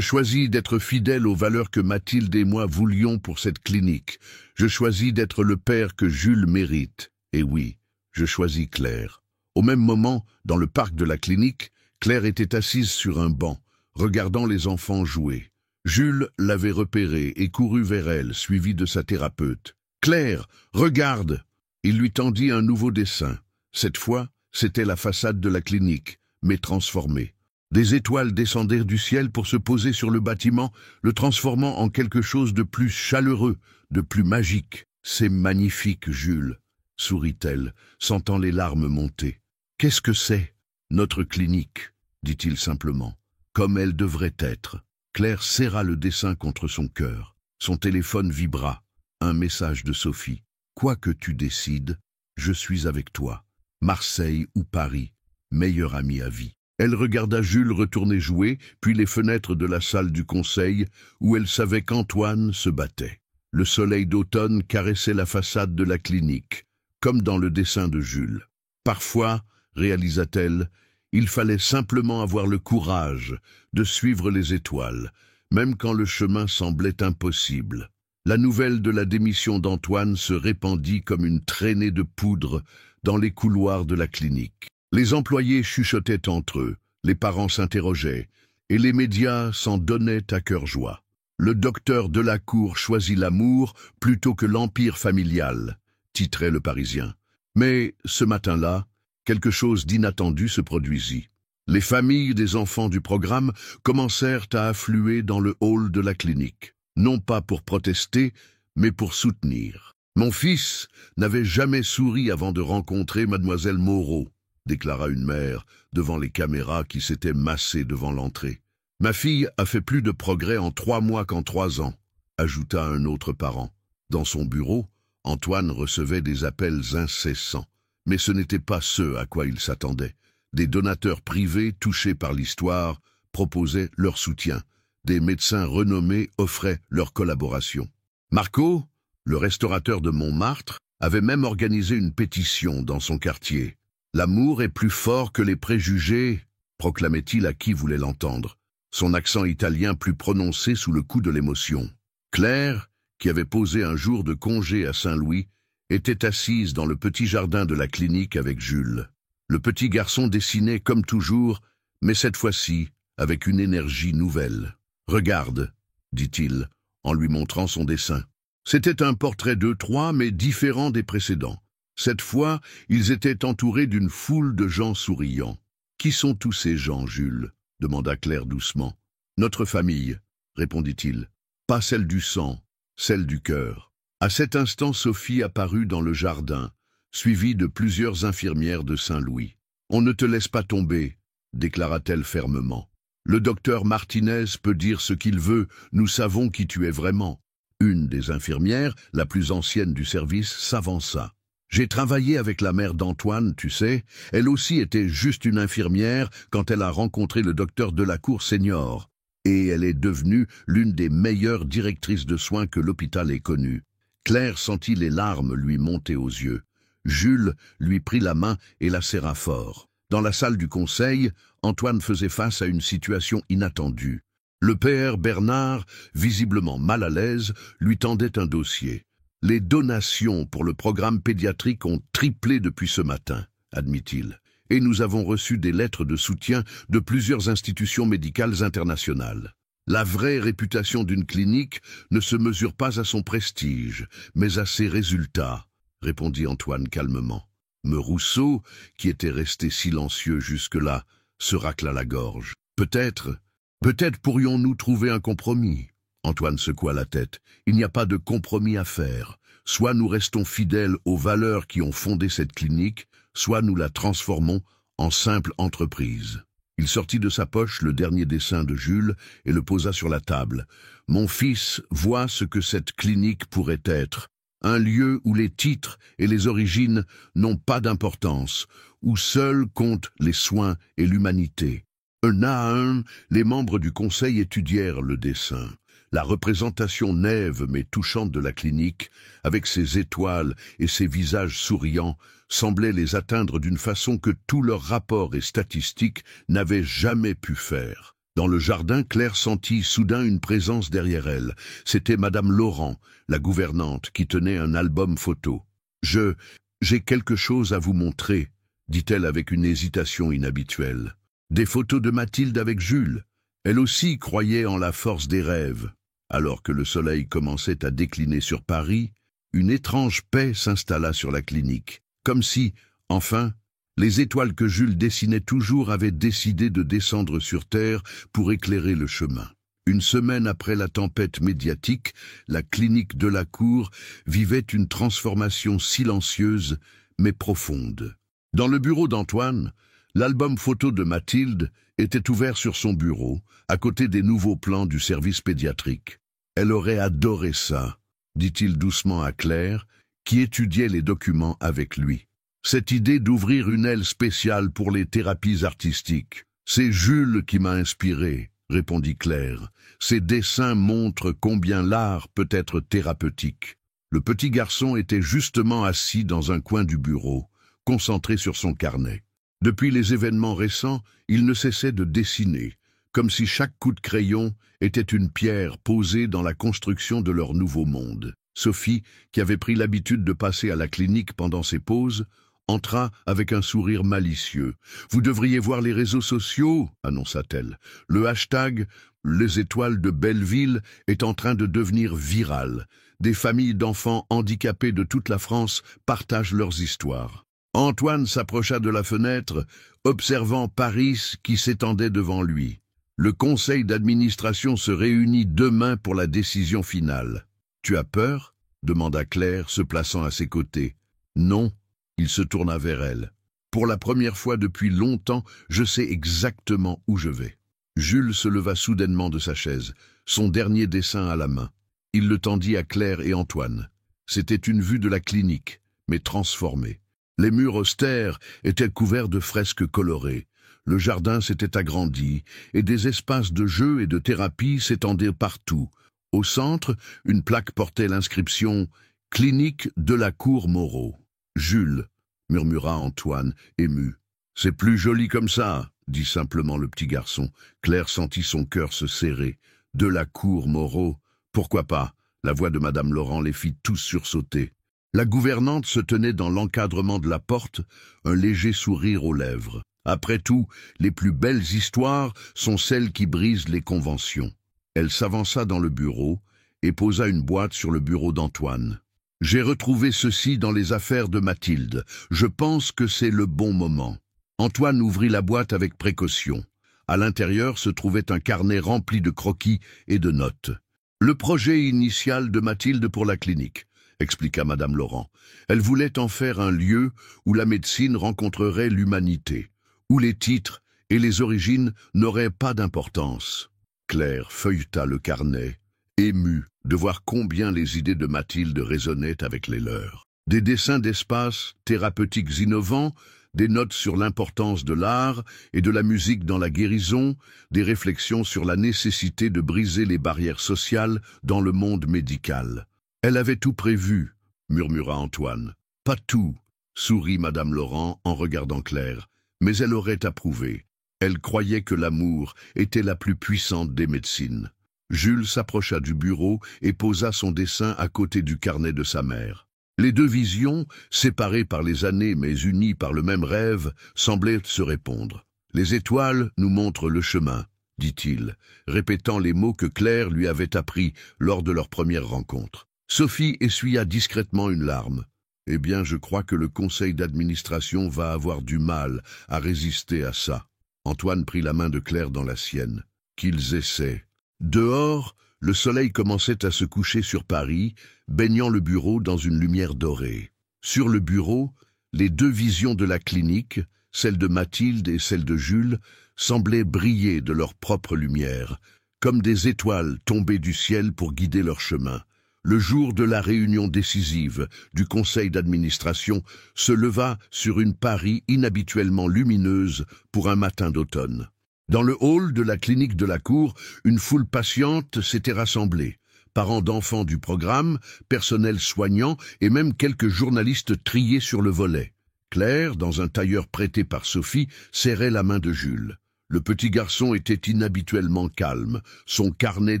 choisis d'être fidèle aux valeurs que Mathilde et moi voulions pour cette clinique. Je choisis d'être le père que Jules mérite. Et oui, je choisis Claire. » Au même moment, dans le parc de la clinique, Claire était assise sur un banc, regardant les enfants jouer. Jules l'avait repérée et courut vers elle, suivi de sa thérapeute. « Claire, regarde !» Il lui tendit un nouveau dessin. Cette fois, c'était la façade de la clinique, mais transformée. Des étoiles descendirent du ciel pour se poser sur le bâtiment, le transformant en quelque chose de plus chaleureux, de plus magique. « C'est magnifique, Jules !» sourit-elle, sentant les larmes monter. « Qu'est-ce que c'est? »« Notre clinique, » dit-il simplement, « comme elle devrait être. » Claire serra le dessin contre son cœur. Son téléphone vibra. Un message de Sophie. « Quoi que tu décides, je suis avec toi. Marseille ou Paris, meilleur ami à vie. » Elle regarda Jules retourner jouer, puis les fenêtres de la salle du conseil, où elle savait qu'Antoine se battait. Le soleil d'automne caressait la façade de la clinique, comme dans le dessin de Jules. Parfois, réalisa-t-elle, il fallait simplement avoir le courage de suivre les étoiles, même quand le chemin semblait impossible. La nouvelle de la démission d'Antoine se répandit comme une traînée de poudre dans les couloirs de la clinique. Les employés chuchotaient entre eux, les parents s'interrogeaient, et les médias s'en donnaient à cœur joie. Le docteur Delacour choisit l'amour plutôt que l'empire familial, titrait le Parisien. Mais ce matin-là, quelque chose d'inattendu se produisit. Les familles des enfants du programme commencèrent à affluer dans le hall de la clinique, non pas pour protester, mais pour soutenir. « Mon fils n'avait jamais souri avant de rencontrer mademoiselle Moreau, » déclara une mère devant les caméras qui s'étaient massées devant l'entrée. « Ma fille a fait plus de progrès en 3 mois qu'en 3 ans, » ajouta un autre parent. Dans son bureau, Antoine recevait des appels incessants, mais ce n'était pas ce à quoi il s'attendait. Des donateurs privés touchés par l'histoire proposaient leur soutien. Des médecins renommés offraient leur collaboration. Marco, le restaurateur de Montmartre, avait même organisé une pétition dans son quartier. « L'amour est plus fort que les préjugés », proclamait-il à qui voulait l'entendre, son accent italien plus prononcé sous le coup de l'émotion. Claire, qui avait posé un jour de congé à Saint-Louis, était assise dans le petit jardin de la clinique avec Jules. Le petit garçon dessinait comme toujours, mais cette fois-ci avec une énergie nouvelle. « Regarde, » dit-il, en lui montrant son dessin. C'était un portrait d'eux 3, mais différent des précédents. Cette fois, ils étaient entourés d'une foule de gens souriants. « Qui sont tous ces gens, Jules ?» demanda Claire doucement. « Notre famille, » répondit-il. « Pas celle du sang, celle du cœur. » À cet instant, Sophie apparut dans le jardin, suivie de plusieurs infirmières de Saint-Louis. « On ne te laisse pas tomber, » déclara-t-elle fermement. « Le docteur Martinez peut dire ce qu'il veut, nous savons qui tu es vraiment. » Une des infirmières, la plus ancienne du service, s'avança. « J'ai travaillé avec la mère d'Antoine, tu sais. Elle aussi était juste une infirmière quand elle a rencontré le docteur Delacour senior. et elle est devenue l'une des meilleures directrices de soins que l'hôpital ait connues. Claire sentit les larmes lui monter aux yeux. Jules lui prit la main et la serra fort. Dans la salle du conseil, Antoine faisait face à une situation inattendue. Le père Bernard, visiblement mal à l'aise, lui tendait un dossier. « Les donations pour le programme pédiatrique ont triplé depuis ce matin », admit-il. « Et nous avons reçu des lettres de soutien de plusieurs institutions médicales internationales. La vraie réputation d'une clinique ne se mesure pas à son prestige, mais à ses résultats, » répondit Antoine calmement. Merousseau, qui était resté silencieux jusque-là, se racla la gorge. « Peut-être pourrions-nous trouver un compromis ?» Antoine secoua la tête. « Il n'y a pas de compromis à faire. Soit nous restons fidèles aux valeurs qui ont fondé cette clinique, soit nous la transformons en simple entreprise. » Il sortit de sa poche le dernier dessin de Jules et le posa sur la table. « Mon fils voit ce que cette clinique pourrait être. Un lieu où les titres et les origines n'ont pas d'importance, où seuls comptent les soins et l'humanité. » Un à un, les membres du conseil étudièrent le dessin. La représentation naïve mais touchante de la clinique, avec ses étoiles et ses visages souriants, semblait les atteindre d'une façon que tous leurs rapports et statistiques n'avaient jamais pu faire. Dans le jardin, Claire sentit soudain une présence derrière elle. C'était Madame Laurent, la gouvernante, qui tenait un album photo. « J'ai quelque chose à vous montrer », dit-elle avec une hésitation inhabituelle. Des photos de Mathilde avec Jules. Elle aussi croyait en la force des rêves. Alors que le soleil commençait à décliner sur Paris, une étrange paix s'installa sur la clinique. Comme si, enfin, les étoiles que Jules dessinait toujours avaient décidé de descendre sur Terre pour éclairer le chemin. Une semaine après la tempête médiatique, la clinique de la Cour vivait une transformation silencieuse mais profonde. Dans le bureau d'Antoine, l'album photo de Mathilde était ouvert sur son bureau, à côté des nouveaux plans du service pédiatrique. « Elle aurait adoré ça », dit-il doucement à Claire, qui étudiait les documents avec lui. « Cette idée d'ouvrir une aile spéciale pour les thérapies artistiques. C'est Jules qui m'a inspiré, » répondit Claire. « Ses dessins montrent combien l'art peut être thérapeutique. » Le petit garçon était justement assis dans un coin du bureau, concentré sur son carnet. Depuis les événements récents, il ne cessait de dessiner, comme si chaque coup de crayon était une pierre posée dans la construction de leur nouveau monde. Sophie, qui avait pris l'habitude de passer à la clinique pendant ses pauses, entra avec un sourire malicieux. « Vous devriez voir les réseaux sociaux, » annonça-t-elle. « Le hashtag « Les étoiles de Belleville » est en train de devenir viral. Des familles d'enfants handicapés de toute la France partagent leurs histoires. » Antoine s'approcha de la fenêtre, observant Paris qui s'étendait devant lui. Le conseil d'administration se réunit demain pour la décision finale. « Tu as peur ?» demanda Claire, se plaçant à ses côtés. « Non. » Il se tourna vers elle. « Pour la première fois depuis longtemps, je sais exactement où je vais. » Jules se leva soudainement de sa chaise, son dernier dessin à la main. Il le tendit à Claire et Antoine. C'était une vue de la clinique, mais transformée. Les murs austères étaient couverts de fresques colorées. Le jardin s'était agrandi, et des espaces de jeu et de thérapie s'étendaient partout. Au centre, une plaque portait l'inscription « Clinique de la Cour Moreau ». « Jules », murmura Antoine, ému. « C'est plus joli comme ça », dit simplement le petit garçon. Claire sentit son cœur se serrer. « De la Cour Moreau, pourquoi pas ?» La voix de Madame Laurent les fit tous sursauter. La gouvernante se tenait dans l'encadrement de la porte, un léger sourire aux lèvres. Après tout, les plus belles histoires sont celles qui brisent les conventions. Elle s'avança dans le bureau et posa une boîte sur le bureau d'Antoine. « J'ai retrouvé ceci dans les affaires de Mathilde. Je pense que c'est le bon moment. » Antoine ouvrit la boîte avec précaution. À l'intérieur se trouvait un carnet rempli de croquis et de notes. « Le projet initial de Mathilde pour la clinique », expliqua Madame Laurent. Elle voulait en faire un lieu où la médecine rencontrerait l'humanité, où les titres et les origines n'auraient pas d'importance. Claire feuilleta le carnet, émue de voir combien les idées de Mathilde résonnaient avec les leurs. Des dessins d'espace thérapeutiques innovants, des notes sur l'importance de l'art et de la musique dans la guérison, des réflexions sur la nécessité de briser les barrières sociales dans le monde médical. Elle avait tout prévu, murmura Antoine. Pas tout, sourit Madame Laurent en regardant Claire, mais elle aurait approuvé. Elle croyait que l'amour était la plus puissante des médecines. Jules s'approcha du bureau et posa son dessin à côté du carnet de sa mère. Les deux visions, séparées par les années mais unies par le même rêve, semblaient se répondre. « Les étoiles nous montrent le chemin », dit-il, répétant les mots que Claire lui avait appris lors de leur première rencontre. Sophie essuya discrètement une larme. « Eh bien, je crois que le conseil d'administration va avoir du mal à résister à ça. » Antoine prit la main de Claire dans la sienne. Qu'ils essaient. Dehors, le soleil commençait à se coucher sur Paris, baignant le bureau dans une lumière dorée. Sur le bureau, les deux visions de la clinique, celle de Mathilde et celle de Jules, semblaient briller de leur propre lumière, comme des étoiles tombées du ciel pour guider leur chemin. Le jour de la réunion décisive du conseil d'administration se leva sur une Paris inhabituellement lumineuse pour un matin d'automne. Dans le hall de la clinique de la Cour, une foule patiente s'était rassemblée. Parents d'enfants du programme, personnel soignant et même quelques journalistes triés sur le volet. Claire, dans un tailleur prêté par Sophie, serrait la main de Jules. Le petit garçon était inhabituellement calme, son carnet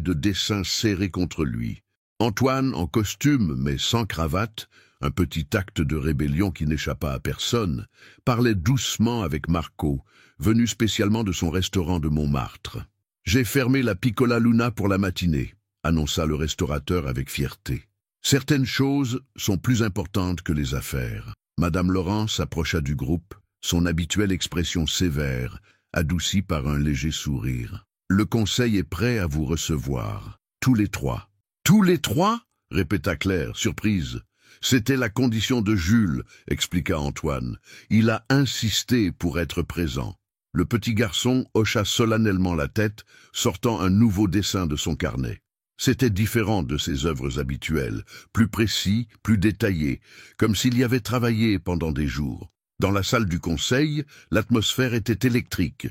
de dessins serré contre lui. Antoine, en costume mais sans cravate, un petit acte de rébellion qui n'échappa à personne, parlait doucement avec Marco, venu spécialement de son restaurant de Montmartre. « J'ai fermé la Piccola Luna pour la matinée », annonça le restaurateur avec fierté. « Certaines choses sont plus importantes que les affaires. » Madame Laurent s'approcha du groupe, son habituelle expression sévère, adoucie par un léger sourire. « Le conseil est prêt à vous recevoir, tous les trois. »« Tous les trois ?» répéta Claire, surprise. « C'était la condition de Jules, » expliqua Antoine. « Il a insisté pour être présent. » Le petit garçon hocha solennellement la tête, sortant un nouveau dessin de son carnet. C'était différent de ses œuvres habituelles, plus précis, plus détaillé, comme s'il y avait travaillé pendant des jours. Dans la salle du conseil, l'atmosphère était électrique.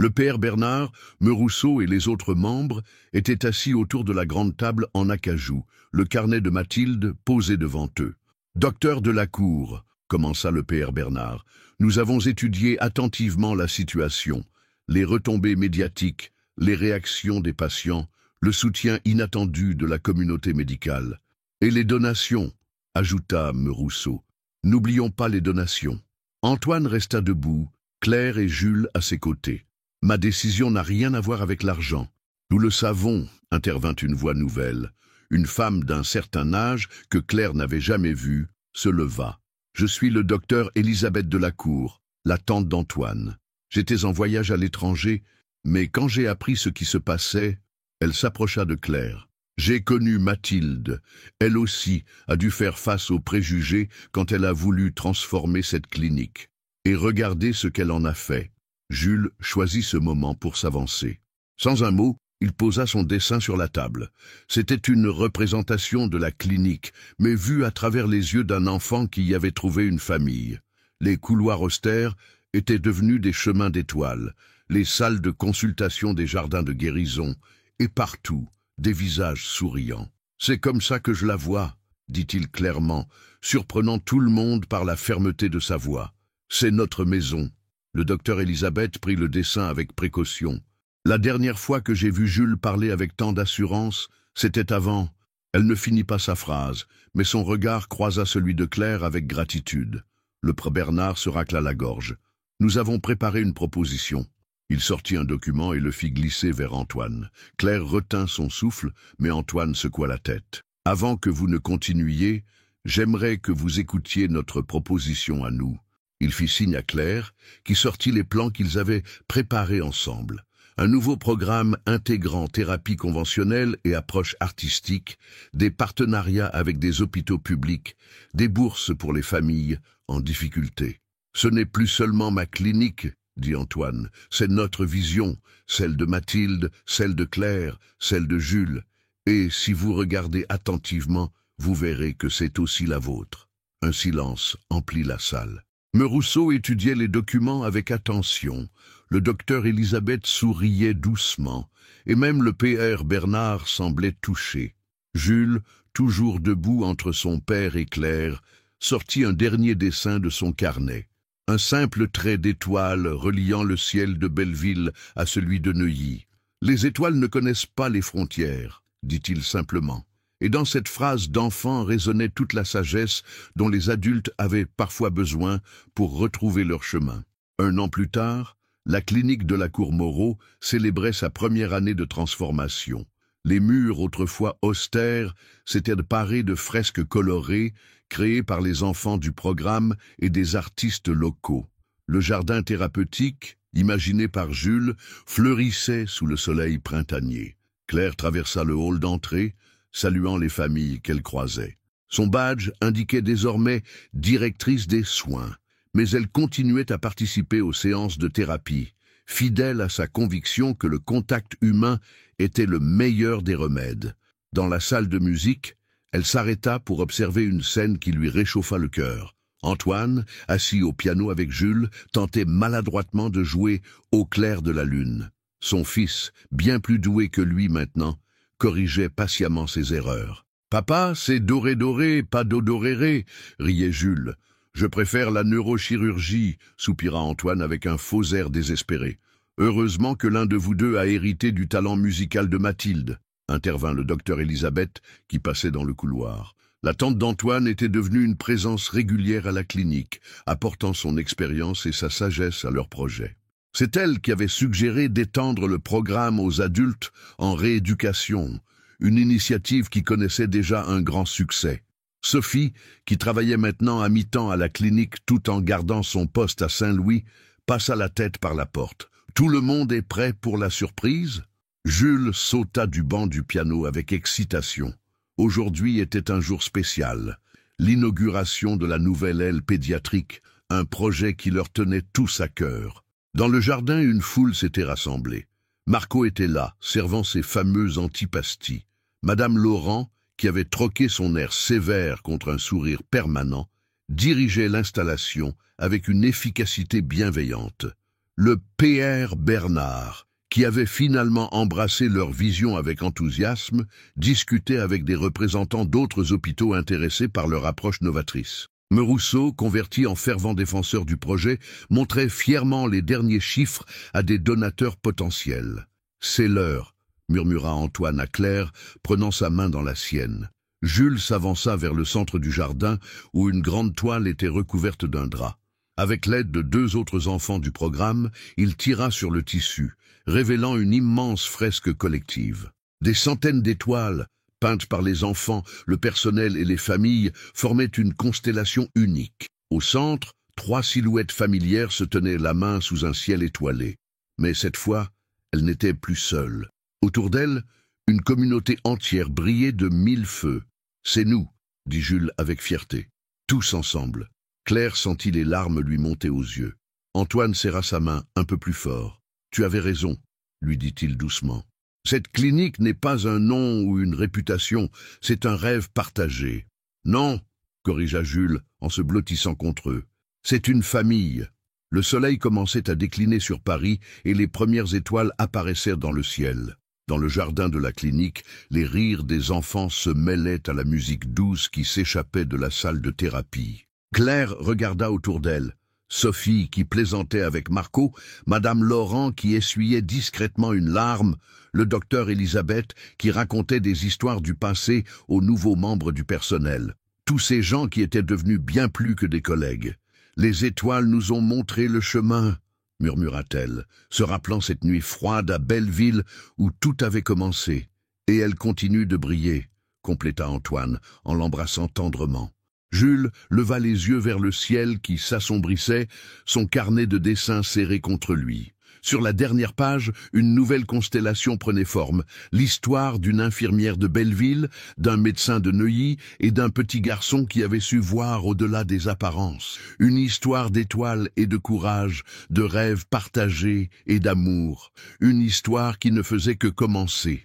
Le père Bernard, Merousseau et les autres membres étaient assis autour de la grande table en acajou, le carnet de Mathilde posé devant eux. « Docteur de la Cour, » commença le père Bernard, « nous avons étudié attentivement la situation, les retombées médiatiques, les réactions des patients, le soutien inattendu de la communauté médicale. Et les donations, » ajouta Merousseau. « N'oublions pas les donations. » Antoine resta debout, Claire et Jules à ses côtés. « Ma décision n'a rien à voir avec l'argent. Nous le savons, » intervint une voix nouvelle. Une femme d'un certain âge, que Claire n'avait jamais vue, se leva. « Je suis le docteur Elisabeth de la Cour, la tante d'Antoine. J'étais en voyage à l'étranger, mais quand j'ai appris ce qui se passait, » elle s'approcha de Claire. « J'ai connu Mathilde. Elle aussi a dû faire face aux préjugés quand elle a voulu transformer cette clinique. Et regardez ce qu'elle en a fait. » Jules choisit ce moment pour s'avancer. Sans un mot, il posa son dessin sur la table. C'était une représentation de la clinique, mais vue à travers les yeux d'un enfant qui y avait trouvé une famille. Les couloirs austères étaient devenus des chemins d'étoiles, les salles de consultation des jardins de guérison, et partout, des visages souriants. « C'est comme ça que je la vois, » dit-il clairement, surprenant tout le monde par la fermeté de sa voix. « C'est notre maison. » Le docteur Elisabeth prit le dessin avec précaution. « La dernière fois que j'ai vu Jules parler avec tant d'assurance, c'était avant. » Elle ne finit pas sa phrase, mais son regard croisa celui de Claire avec gratitude. Le prêtre Bernard se racla la gorge. « Nous avons préparé une proposition. » Il sortit un document et le fit glisser vers Antoine. Claire retint son souffle, mais Antoine secoua la tête. « Avant que vous ne continuiez, j'aimerais que vous écoutiez notre proposition à nous. » Il fit signe à Claire, qui sortit les plans qu'ils avaient préparés ensemble. Un nouveau programme intégrant thérapie conventionnelle et approche artistique, des partenariats avec des hôpitaux publics, des bourses pour les familles en difficulté. « Ce n'est plus seulement ma clinique, » dit Antoine, « c'est notre vision, celle de Mathilde, celle de Claire, celle de Jules. Et si vous regardez attentivement, vous verrez que c'est aussi la vôtre. » Un silence emplit la salle. Merousseau étudiait les documents avec attention. Le docteur Elisabeth souriait doucement, et même le PR Bernard semblait touché. Jules, toujours debout entre son père et Claire, sortit un dernier dessin de son carnet. Un simple trait d'étoile reliant le ciel de Belleville à celui de Neuilly. « Les étoiles ne connaissent pas les frontières », dit-il simplement. Et dans cette phrase d'enfant résonnait toute la sagesse dont les adultes avaient parfois besoin pour retrouver leur chemin. Un an plus tard, la clinique de la Cour Moreau célébrait sa première année de transformation. Les murs, autrefois austères, s'étaient parés de fresques colorées, créées par les enfants du programme et des artistes locaux. Le jardin thérapeutique, imaginé par Jules, fleurissait sous le soleil printanier. Claire traversa le hall d'entrée, saluant les familles qu'elle croisait. Son badge indiquait désormais directrice des soins, mais elle continuait à participer aux séances de thérapie, fidèle à sa conviction que le contact humain était le meilleur des remèdes. Dans la salle de musique, elle s'arrêta pour observer une scène qui lui réchauffa le cœur. Antoine, assis au piano avec Jules, tentait maladroitement de jouer Au clair de la lune. Son fils, bien plus doué que lui maintenant, corrigeait patiemment ses erreurs. « Papa, c'est doré doré, pas dodoréré », riait Jules. « Je préfère la neurochirurgie », soupira Antoine avec un faux air désespéré. « Heureusement que l'un de vous deux a hérité du talent musical de Mathilde », intervint le docteur Elisabeth qui passait dans le couloir. La tante d'Antoine était devenue une présence régulière à la clinique, apportant son expérience et sa sagesse à leur projet. C'est elle qui avait suggéré d'étendre le programme aux adultes en rééducation, une initiative qui connaissait déjà un grand succès. Sophie, qui travaillait maintenant à mi-temps à la clinique tout en gardant son poste à Saint-Louis, passa la tête par la porte. « Tout le monde est prêt pour la surprise ?» Jules sauta du banc du piano avec excitation. Aujourd'hui était un jour spécial, l'inauguration de la nouvelle aile pédiatrique, un projet qui leur tenait tous à cœur. Dans le jardin, une foule s'était rassemblée. Marco était là, servant ses fameux antipasties. Madame Laurent, qui avait troqué son air sévère contre un sourire permanent, dirigeait l'installation avec une efficacité bienveillante. Le PR Bernard, qui avait finalement embrassé leur vision avec enthousiasme, discutait avec des représentants d'autres hôpitaux intéressés par leur approche novatrice. Merousseau, converti en fervent défenseur du projet, montrait fièrement les derniers chiffres à des donateurs potentiels. « C'est l'heure », murmura Antoine à Claire, prenant sa main dans la sienne. Jules s'avança vers le centre du jardin, où une grande toile était recouverte d'un drap. Avec l'aide de deux autres enfants du programme, il tira sur le tissu, révélant une immense fresque collective. Des centaines d'étoiles, peintes par les enfants, le personnel et les familles, formaient une constellation unique. Au centre, 3 silhouettes familières se tenaient la main sous un ciel étoilé. Mais cette fois, elles n'étaient plus seules. Autour d'elles, une communauté entière brillait de 1000 feux. « C'est nous », dit Jules avec fierté. « Tous ensemble ». Claire sentit les larmes lui monter aux yeux. Antoine serra sa main un peu plus fort. « Tu avais raison », lui dit-il doucement. « Cette clinique n'est pas un nom ou une réputation, c'est un rêve partagé. »« Non », corrigea Jules en se blottissant contre eux. « C'est une famille. » Le soleil commençait à décliner sur Paris et les premières étoiles apparaissaient dans le ciel. Dans le jardin de la clinique, les rires des enfants se mêlaient à la musique douce qui s'échappait de la salle de thérapie. Claire regarda autour d'elle. Sophie qui plaisantait avec Marco, Madame Laurent qui essuyait discrètement une larme, le docteur Elisabeth qui racontait des histoires du passé aux nouveaux membres du personnel. Tous ces gens qui étaient devenus bien plus que des collègues. « Les étoiles nous ont montré le chemin », murmura-t-elle, se rappelant cette nuit froide à Belleville où tout avait commencé. « Et elle continue de briller », compléta Antoine en l'embrassant tendrement. Jules leva les yeux vers le ciel qui s'assombrissait, son carnet de dessins serré contre lui. Sur la dernière page, une nouvelle constellation prenait forme, l'histoire d'une infirmière de Belleville, d'un médecin de Neuilly et d'un petit garçon qui avait su voir au-delà des apparences. Une histoire d'étoiles et de courage, de rêves partagés et d'amour. Une histoire qui ne faisait que commencer.